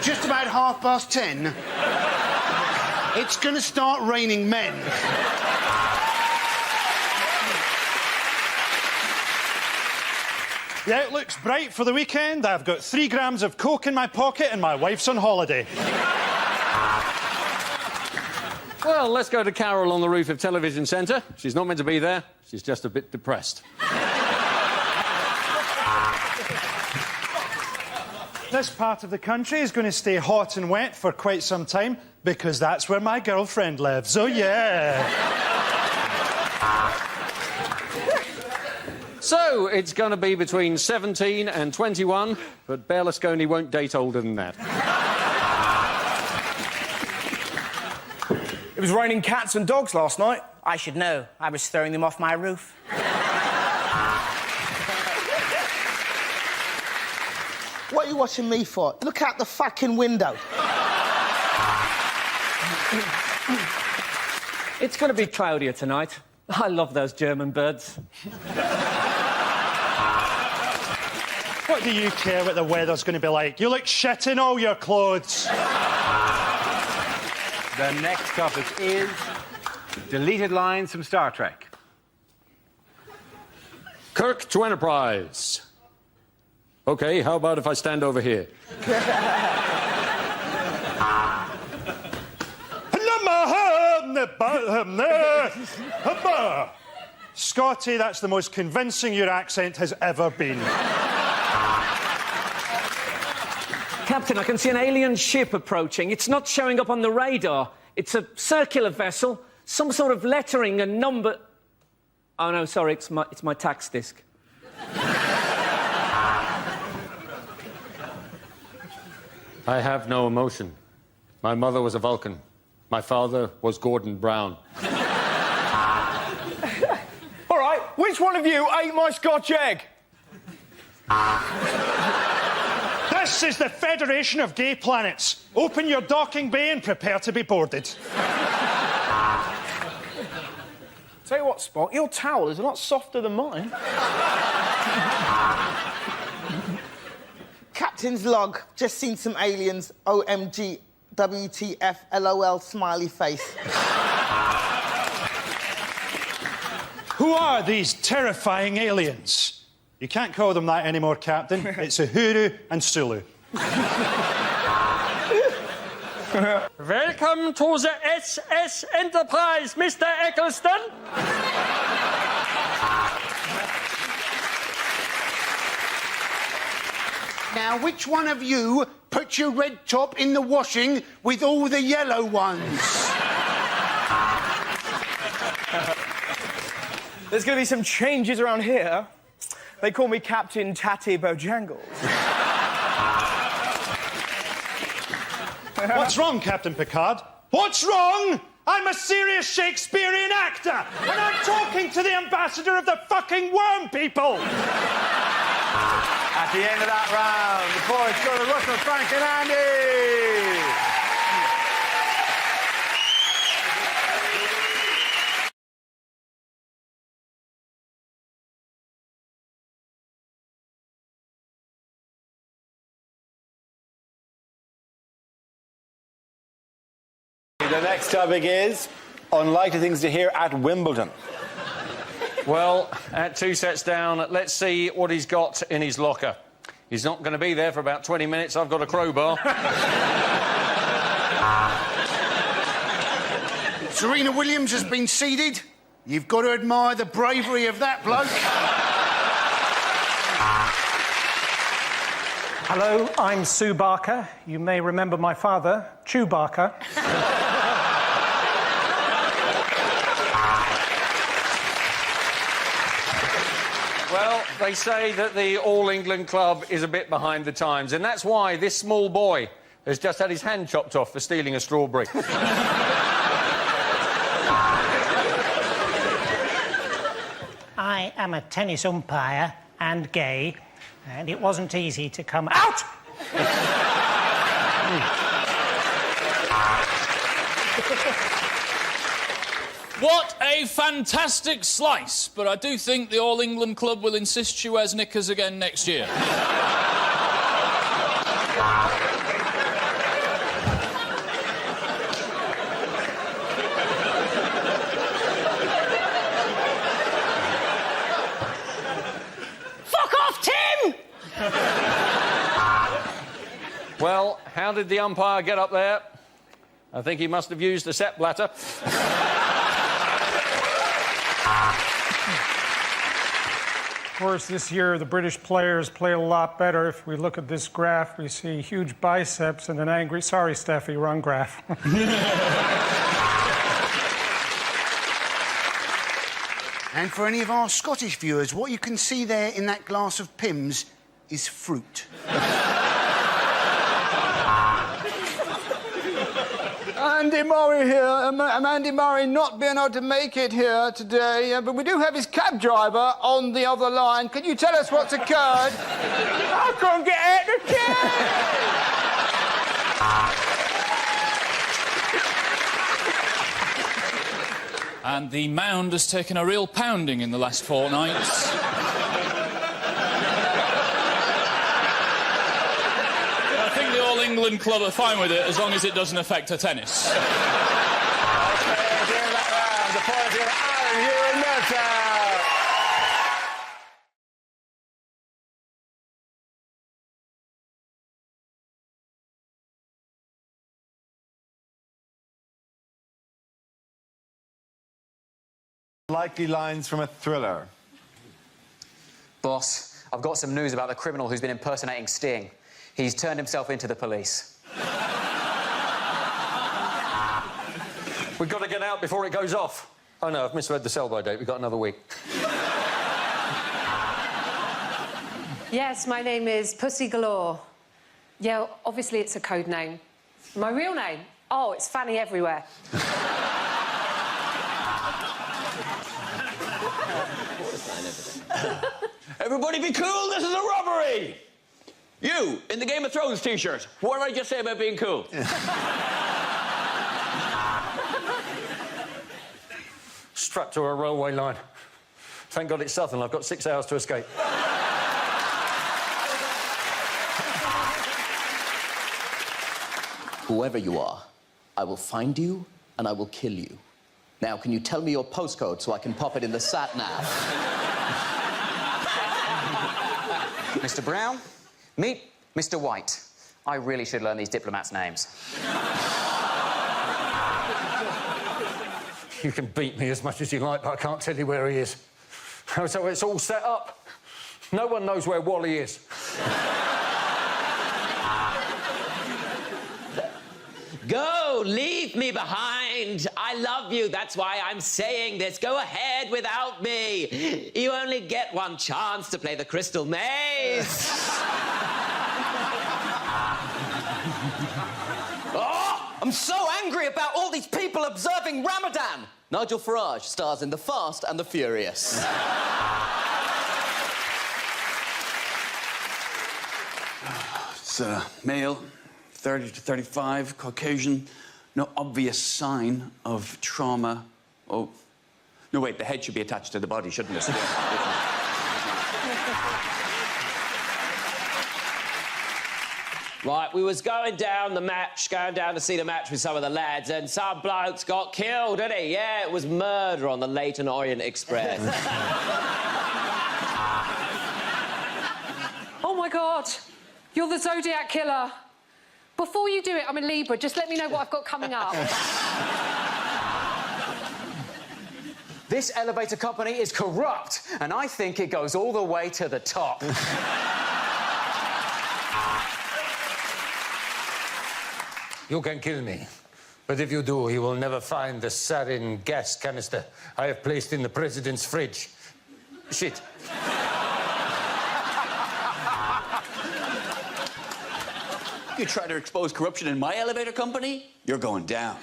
just about 10:30, it's going to start raining men. The outlook's bright for the weekend. I've got 3 grams of coke in my pocket and my wife's on holiday. Well, let's go to Carol on the roof of Television Centre. She's not meant to be there. She's just a bit depressed. This part of the country is going to stay hot and wet for quite some time because that's where my girlfriend lives. Oh, yeah. So, it's going to be between 17 and 21, but Berlusconi won't date older than that. It was raining cats and dogs last night. I should know. I was throwing them off my roof. What are you watching me for? Look out the fucking window. It's going to be cloudier tonight. I love those German birds. What do you care what the weather's going to be like? You look shit in all your clothes. The next topic is deleted lines from Star Trek. Kirk to Enterprise. OK, how about if I stand over here? Scotty, that's the most convincing your accent has ever been. Captain, I can see an alien ship approaching. It's not showing up on the radar. It's a circular vessel, some sort of lettering and number... Oh, no, sorry, it's my tax disc. I have no emotion. My mother was a Vulcan. My father was Gordon Brown. All right, which one of you ate my Scotch egg? This is the Federation of Gay Planets. Open your docking bay and prepare to be boarded. Tell you what, Spock, your towel is a lot softer than mine. Captain's log. Just seen some aliens. OMG. WTF. LOL. Smiley face. Who are these terrifying aliens? You can't call them that anymore, Captain. It's Uhuru and Sulu. Welcome to the SS Enterprise, Mr. Eccleston. Now, which one of you put your red top in the washing with all the yellow ones? There's going to be some changes around here. They call me Captain Tatty Bojangles. What's wrong, Captain Picard? What's wrong? I'm a serious Shakespearean actor, and I'm talking to the ambassador of the fucking worm people! At the end of that round, the points go to Russell, Frank and Andy! The next topic is unlikely things to hear at Wimbledon. Well, at 2 sets down, let's see what he's got in his locker. He's not going to be there for about 20 minutes. I've got a crowbar. Serena Williams has been seeded. You've got to admire the bravery of that bloke. Hello, I'm Sue Barker. You may remember my father, Chew Barker. Well, they say that the All England Club is a bit behind the times, and that's why this small boy has just had his hand chopped off for stealing a strawberry. I am a tennis umpire and gay, and it wasn't easy to come out. What a fantastic slice, but I do think the All England Club will insist she wears knickers again next year. Fuck off, Tim! Well, how did the umpire get up there? I think he must have used the set bladder. Of course, this year the British players play a lot better. If we look at this graph, we see huge biceps and an angry... Sorry, Steffi, wrong graph. And for any of our Scottish viewers, what you can see there in that glass of Pimm's is fruit. Andy Murray here. Andy Murray not being able to make it here today, but we do have his cab driver on the other line. Can you tell us what's occurred? I can't get out of the cab! And the mound has taken a real pounding in the last fortnight. I think the All England Club are fine with it as long as it doesn't affect her tennis. The points go to Aaron, you and Meta. Likely lines from a thriller. Boss, I've got some news about the criminal who's been impersonating Sting. He's turned himself into the police. We've got to get out before it goes off. Oh, no, I've misread the sell-by date. We've got another week. Yes, my name is Pussy Galore. Yeah, obviously it's a code name. My real name? Oh, it's Fanny Everywhere. Everybody be cool, this is a robbery! You, in the Game of Thrones T-shirt, what did I just say about being cool? Strapped to a railway line. Thank God it's southern. I've got 6 hours to escape. Whoever you are, I will find you and I will kill you. Now, can you tell me your postcode so I can pop it in the sat-nav? Mr. Brown, meet Mr. White. I really should learn these diplomats' names. You can beat me as much as you like, but I can't tell you where he is. So it's all set up. No one knows where Wally is. Go, leave me behind. I love you. That's why I'm saying this. Go ahead without me. You only get one chance to play the Crystal Maze. Oh, I'm so angry about all these people observing Ramadan. Nigel Farage stars in The Fast and the Furious. It's male, 30 to 35, Caucasian, no obvious sign of trauma. Oh, no, wait, the head should be attached to the body, shouldn't it? Right, we was going down to see the match with some of the lads, and some blokes got killed, didn't he? Yeah, it was murder on the Leyton Orient Express. Oh, my God. You're the Zodiac Killer. Before you do it, I'm a Libra. Just let me know what I've got coming up. This elevator company is corrupt, and I think it goes all the way to the top. You can kill me, but if you do, you will never find the sarin gas canister I have placed in the president's fridge. Shit. You try to expose corruption in my elevator company, you're going down.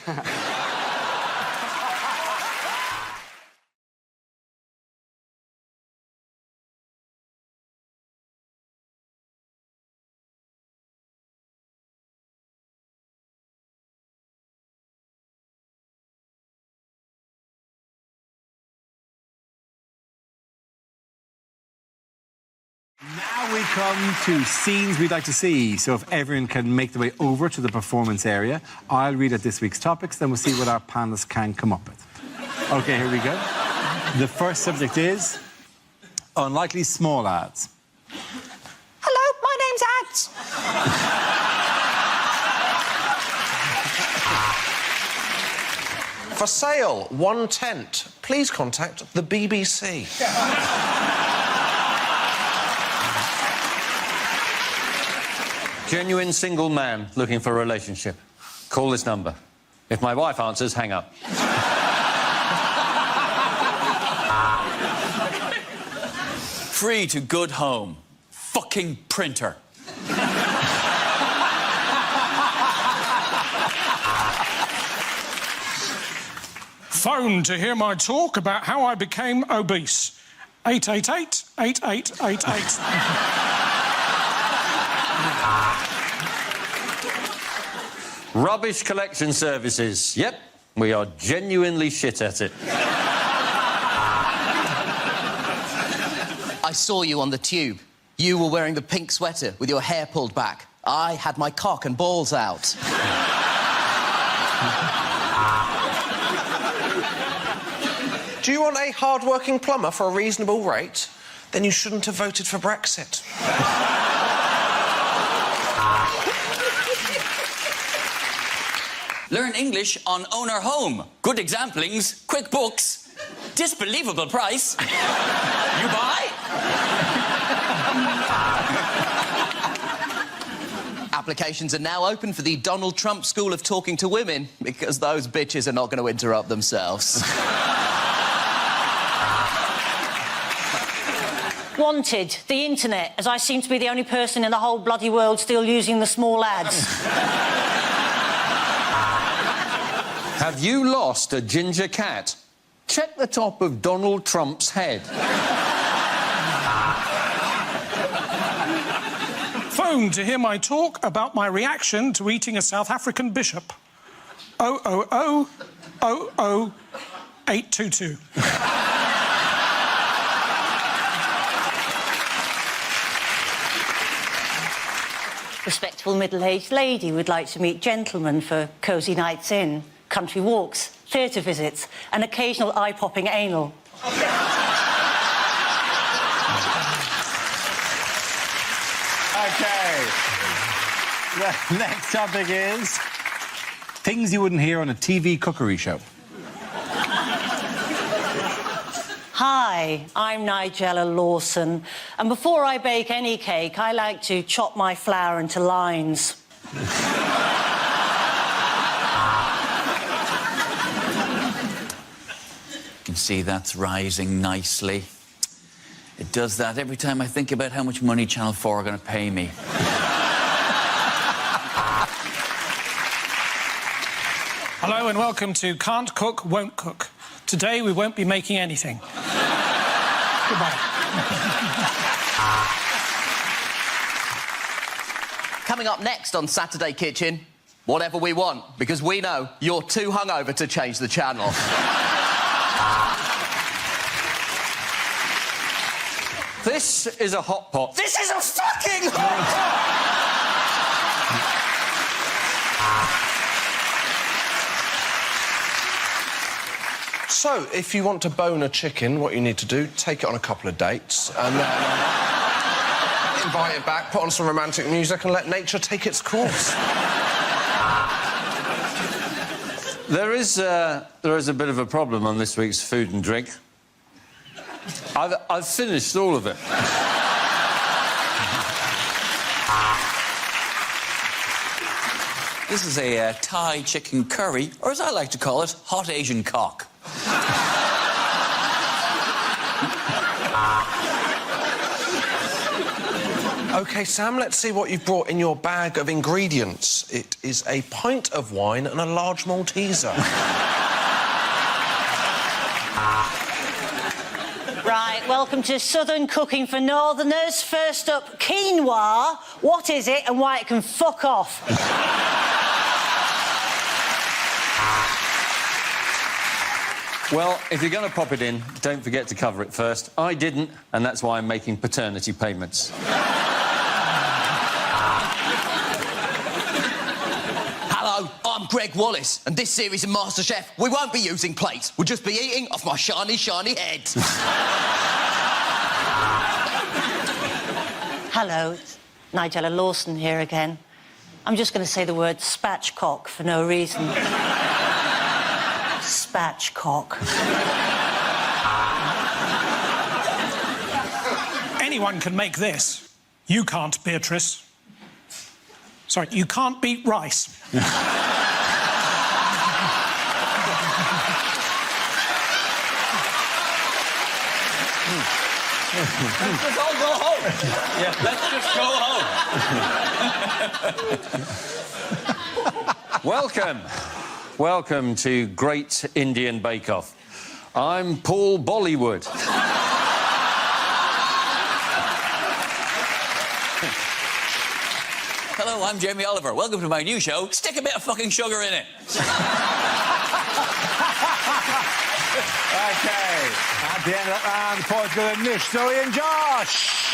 Now we come to scenes we'd like to see. So if everyone can make their way over to the performance area, I'll read out this week's topics, then we'll see what our panelists can come up with. OK, here we go. The first subject is unlikely small ads. Hello, my name's Ads. For sale, 1 tent. Please contact the BBC. Genuine single man looking for a relationship. Call this number. If my wife answers, hang up. Free to good home. Fucking printer. Phone to hear my talk about how I became obese. 888-8888. Rubbish collection services. Yep, we are genuinely shit at it. I saw you on the tube. You were wearing the pink sweater with your hair pulled back. I had my cock and balls out. Do you want a hard-working plumber for a reasonable rate? Then you shouldn't have voted for Brexit. Learn English on Owner Home. Good examplings, quick books, disbelievable price. You buy? Applications are now open for the Donald Trump School of Talking to Women because those bitches are not going to interrupt themselves. Wanted, the internet, as I seem to be the only person in the whole bloody world still using the small ads. Have you lost a ginger cat? Check the top of Donald Trump's head. Phone to hear my talk about my reaction to eating a South African bishop. 000-00-822. Respectable middle-aged lady would like to meet gentlemen for cosy nights in, country walks, theatre visits, and occasional eye-popping anal. OK. The next topic is things you wouldn't hear on a TV cookery show. Hi, I'm Nigella Lawson, and before I bake any cake, I like to chop my flour into lines. You can see that's rising nicely. It does that every time I think about how much money Channel 4 are going to pay me. Hello and welcome to Can't Cook, Won't Cook. Today we won't be making anything. Goodbye. Coming up next on Saturday Kitchen, whatever we want, because we know you're too hungover to change the channel. This is a hot pot. This is a fucking hot pot! So, if you want to bone a chicken, what you need to do, take it on a couple of dates and then invite it back, put on some romantic music and let nature take its course. There is a bit of a problem on this week's food and drink. I've finished all of it. This is a Thai chicken curry, or as I like to call it, hot Asian cock. OK, Sam, let's see what you've brought in your bag of ingredients. It is a pint of wine and a large Malteser. Right, welcome to Southern Cooking for Northerners. First up, quinoa. What is it and why it can fuck off? Well, if you're going to pop it in, don't forget to cover it first. I didn't, and that's why I'm making paternity payments. Hello, I'm Greg Wallace, and this series of MasterChef, we won't be using plates. We'll just be eating off my shiny, shiny head. Hello, it's Nigella Lawson here again. I'm just going to say the word spatchcock for no reason. Spatchcock. Anyone can make this. You can't, Beatrice. Sorry, you can't beat rice. Let's just all go home. Yeah, let's just go home. Welcome to Great Indian Bake Off. I'm Paul Bollywood. Hello, I'm Jamie Oliver. Welcome to my new show, Stick a Bit of Fucking Sugar in It. OK, at the end of that round, Portugal and Nish, Zoe and Josh.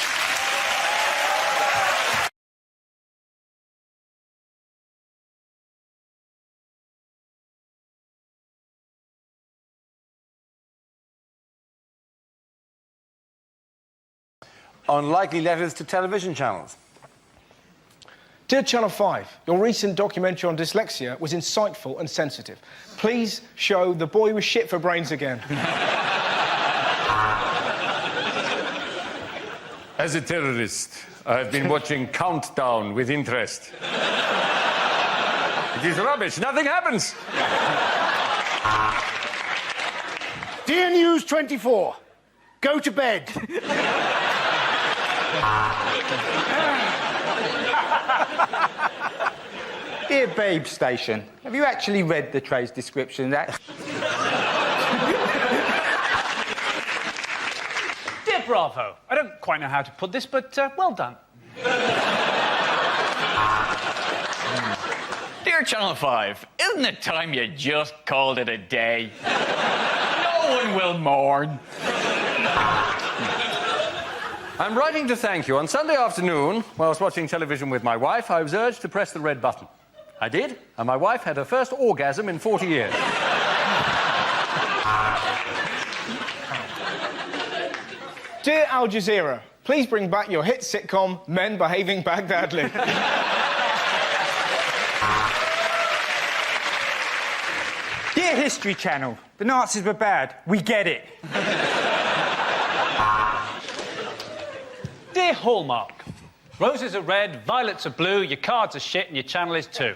Unlikely letters to television channels. Dear Channel 5, your recent documentary on dyslexia was insightful and sensitive. Please show The Boy with Shit for Brains again. As a terrorist, I've been watching Countdown with interest. It is rubbish. Nothing happens. Dear News 24, go to bed. Dear Babe Station, have you actually read the tray's description? That... Dear Bravo, I don't quite know how to put this, but well done. Dear Channel 5, isn't it time you just called it a day? No one will mourn. I'm writing to thank you. On Sunday afternoon, while I was watching television with my wife, I was urged to press the red button. I did, and my wife had her first orgasm in 40 years. Dear Al Jazeera, please bring back your hit sitcom, Men Behaving Baghdadly. Dear History Channel, the Nazis were bad. We get it. Dear Hallmark, roses are red, violets are blue, your cards are shit, and your channel is too.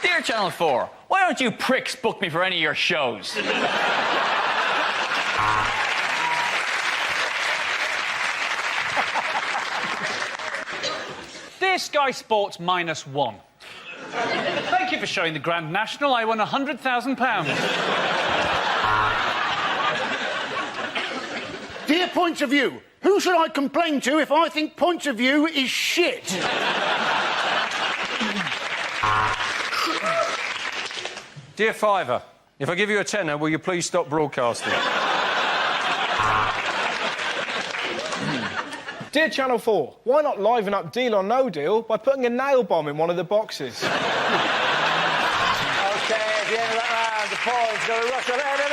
Dear Channel 4, why don't you pricks book me for any of your shows? Dear Sky Sports -1, thank you for showing the Grand National. I won £100,000. Dear Points of View, who should I complain to if I think Points of View is shit? Dear Fiver, if I give you a tenner, will you please stop broadcasting? Dear Channel 4, why not liven up Deal or No Deal by putting a nail bomb in one of the boxes? OK, at the end of that round, the points go to Russell and Andy!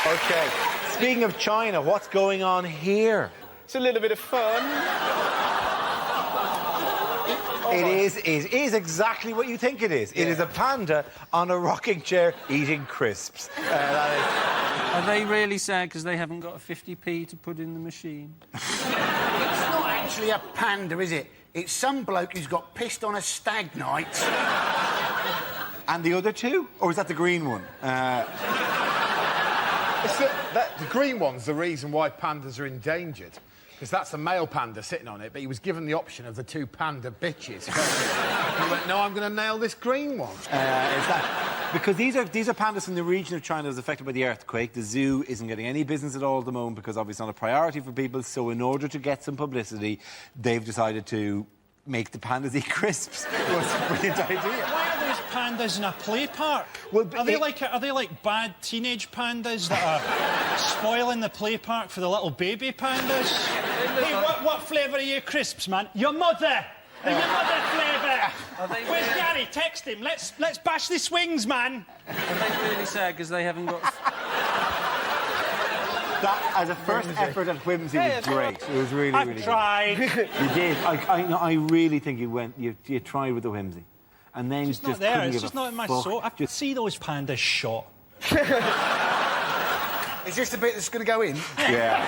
OK, speaking of China, what's going on here? It's a little bit of fun. It is exactly what you think it is. Yeah. It is a panda on a rocking chair eating crisps. Are they really sad because they haven't got a 50p to put in the machine? It's not actually a panda, is it? It's some bloke who's got pissed on a stag night. And the other two? Or is that the green one? The green one's the reason why pandas are endangered. Because that's a male panda sitting on it, but he was given the option of the two panda bitches. He went, no, I'm going to nail this green one. Because these are pandas from the region of China that was affected by the earthquake. The zoo isn't getting any business at all at the moment because obviously it's not a priority for people. So in order to get some publicity, they've decided to make the pandas eat crisps. It was a brilliant idea. Why are those pandas in a play park? Well, are they like bad teenage pandas that are spoiling the play park for the little baby pandas? Hey, what flavour are your crisps, man? Your mother! Your mother flavour! Where's Gary? Text him. Let's bash the swings, man. Are they really sad because they haven't got... That, as a first effort at whimsy, was great. It was really, really good. I've tried. You did. I really think you tried with the whimsy. And then it's just not there. couldn't It's give just a not in my fuck. soul. I could see those pandas shot. Is this the bit that's going to go in? Yeah.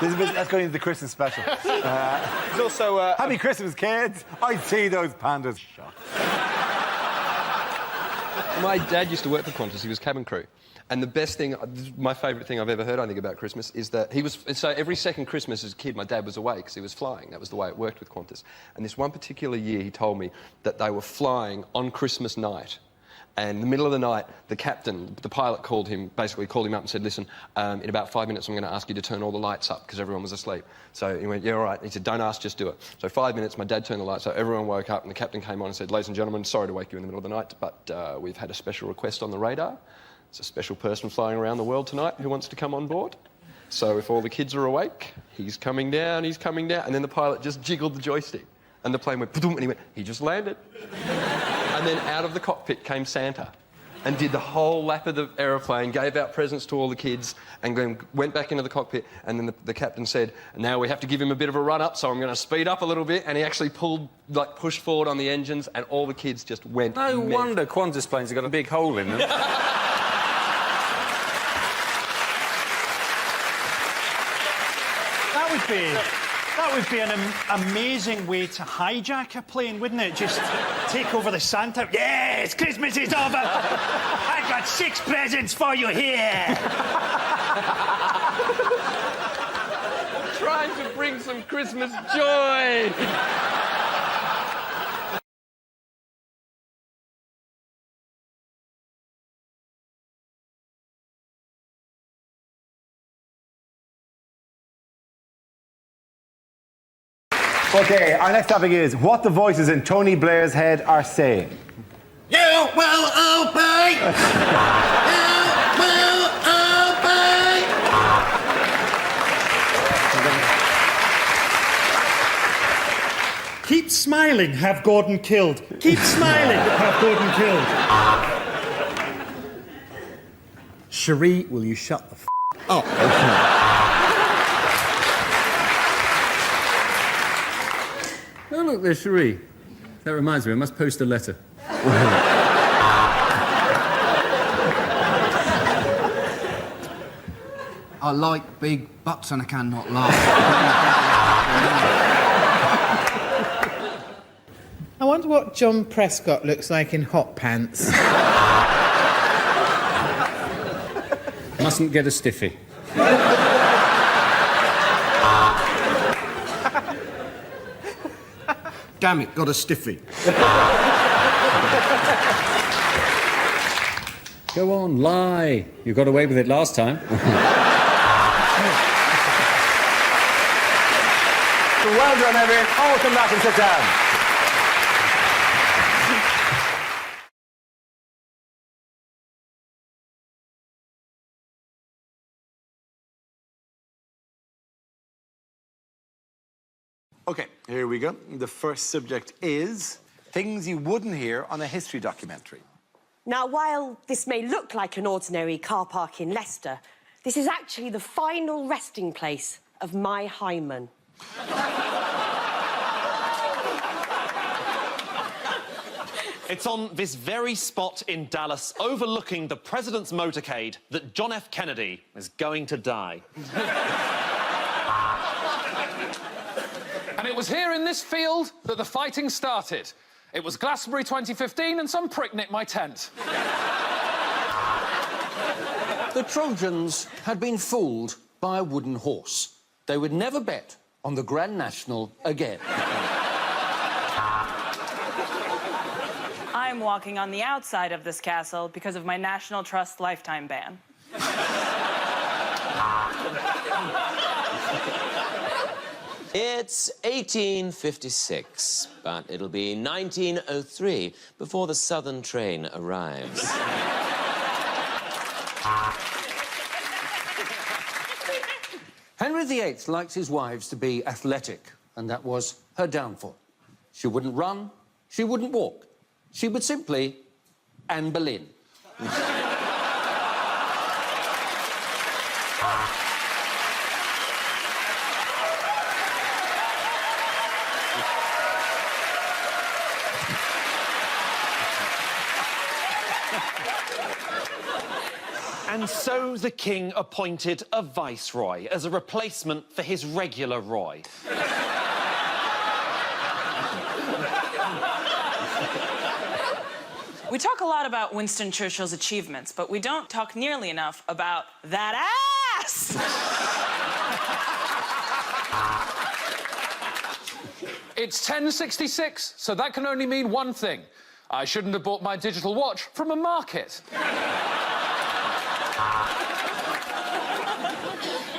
That's going into the Christmas special. There's also... Happy Christmas, kids. I'd see those pandas shot. My dad used to work for Qantas. He was cabin crew. And the best thing, my favourite thing I've ever heard, I think, about Christmas is that he was... So every second Christmas as a kid, my dad was away because he was flying. That was the way it worked with Qantas. And this one particular year, he told me that they were flying on Christmas night. And in the middle of the night, the captain, the pilot, called him up and said, listen, in about 5 minutes, I'm going to ask you to turn all the lights up because everyone was asleep. So he went, yeah, all right. He said, don't ask, just do it. So 5 minutes, my dad turned the lights up, everyone woke up, and the captain came on and said, ladies and gentlemen, sorry to wake you in the middle of the night, but we've had a special request on the radar. It's a special person flying around the world tonight who wants to come on board. So if all the kids are awake, he's coming down. And then the pilot just jiggled the joystick. And the plane went, and he went, he just landed. And then out of the cockpit came Santa and did the whole lap of the aeroplane, gave out presents to all the kids, and then went back into the cockpit. And then the captain said, now we have to give him a bit of a run-up, so I'm going to speed up a little bit. And he actually pushed forward on the engines, and all the kids just went No wonder Qantas planes have got a big hole in them. That would be an amazing way to hijack a plane, wouldn't it? Just take over the Santa. Yes, Christmas is over. I've got 6 presents for you here. Trying to bring some Christmas joy. Okay, our next topic is what the voices in Tony Blair's head are saying. You will obey! You will obey! Keep smiling, have Gordon killed. Keep smiling, have Gordon killed. Cherie, will you shut the up? Oh, look, there's Cherie. That reminds me, I must post a letter. I like big butts and I cannot laugh. I wonder what John Prescott looks like in hot pants. Mustn't get a stiffy. Damn it, got a stiffy. Go on, lie. You got away with it last time. Well done, everyone. All come back and sit down. Okay, here we go. The first subject is things you wouldn't hear on a history documentary. Now, while this may look like an ordinary car park in Leicester, this is actually the final resting place of my hymen. It's on this very spot in Dallas, overlooking the president's motorcade, that John F. Kennedy is going to die. And it was here in this field that the fighting started. It was Glastonbury 2015 and some prick nicked my tent. The Trojans had been fooled by a wooden horse. They would never bet on the Grand National again. I'm walking on the outside of this castle because of my National Trust lifetime ban. It's 1856, but it'll be 1903 before the Southern train arrives. Henry VIII liked his wives to be athletic, and that was her downfall. She wouldn't run, she wouldn't walk. She would simply Anne Boleyn. And so the king appointed a viceroy as a replacement for his regular Roy. We talk a lot about Winston Churchill's achievements, but we don't talk nearly enough about that ass! It's 1066, so that can only mean one thing. I shouldn't have bought my digital watch from a market.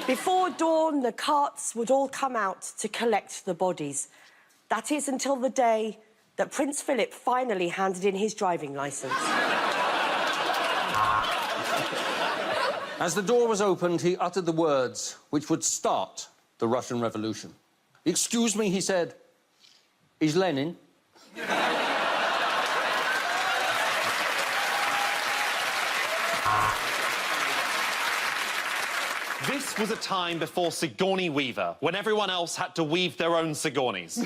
Before dawn, the carts would all come out to collect the bodies. That is until the day that Prince Philip finally handed in his driving licence. As the door was opened, he uttered the words which would start the Russian Revolution. "Excuse me," he said, "is Lenin?" This was a time before Sigourney Weaver, when everyone else had to weave their own Sigourneys.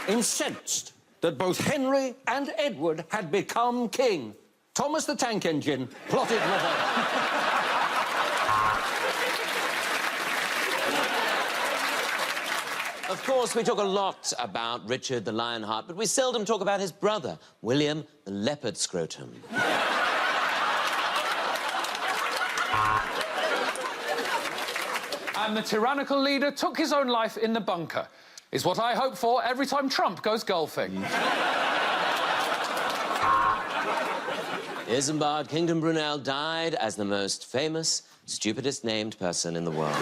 incensed that both Henry and Edward had become king, Thomas the Tank Engine plotted revolt. Of course, we talk a lot about Richard the Lionheart, but we seldom talk about his brother, William the Leopard Scrotum. And the tyrannical leader took his own life in the bunker, is what I hope for every time Trump goes golfing. Isambard Kingdom Brunel died as the most famous, stupidest named person in the world.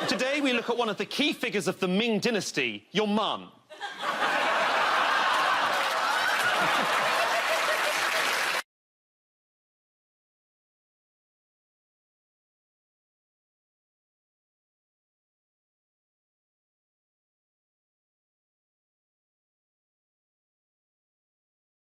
Today we look at one of the key figures of the Ming dynasty, your mum.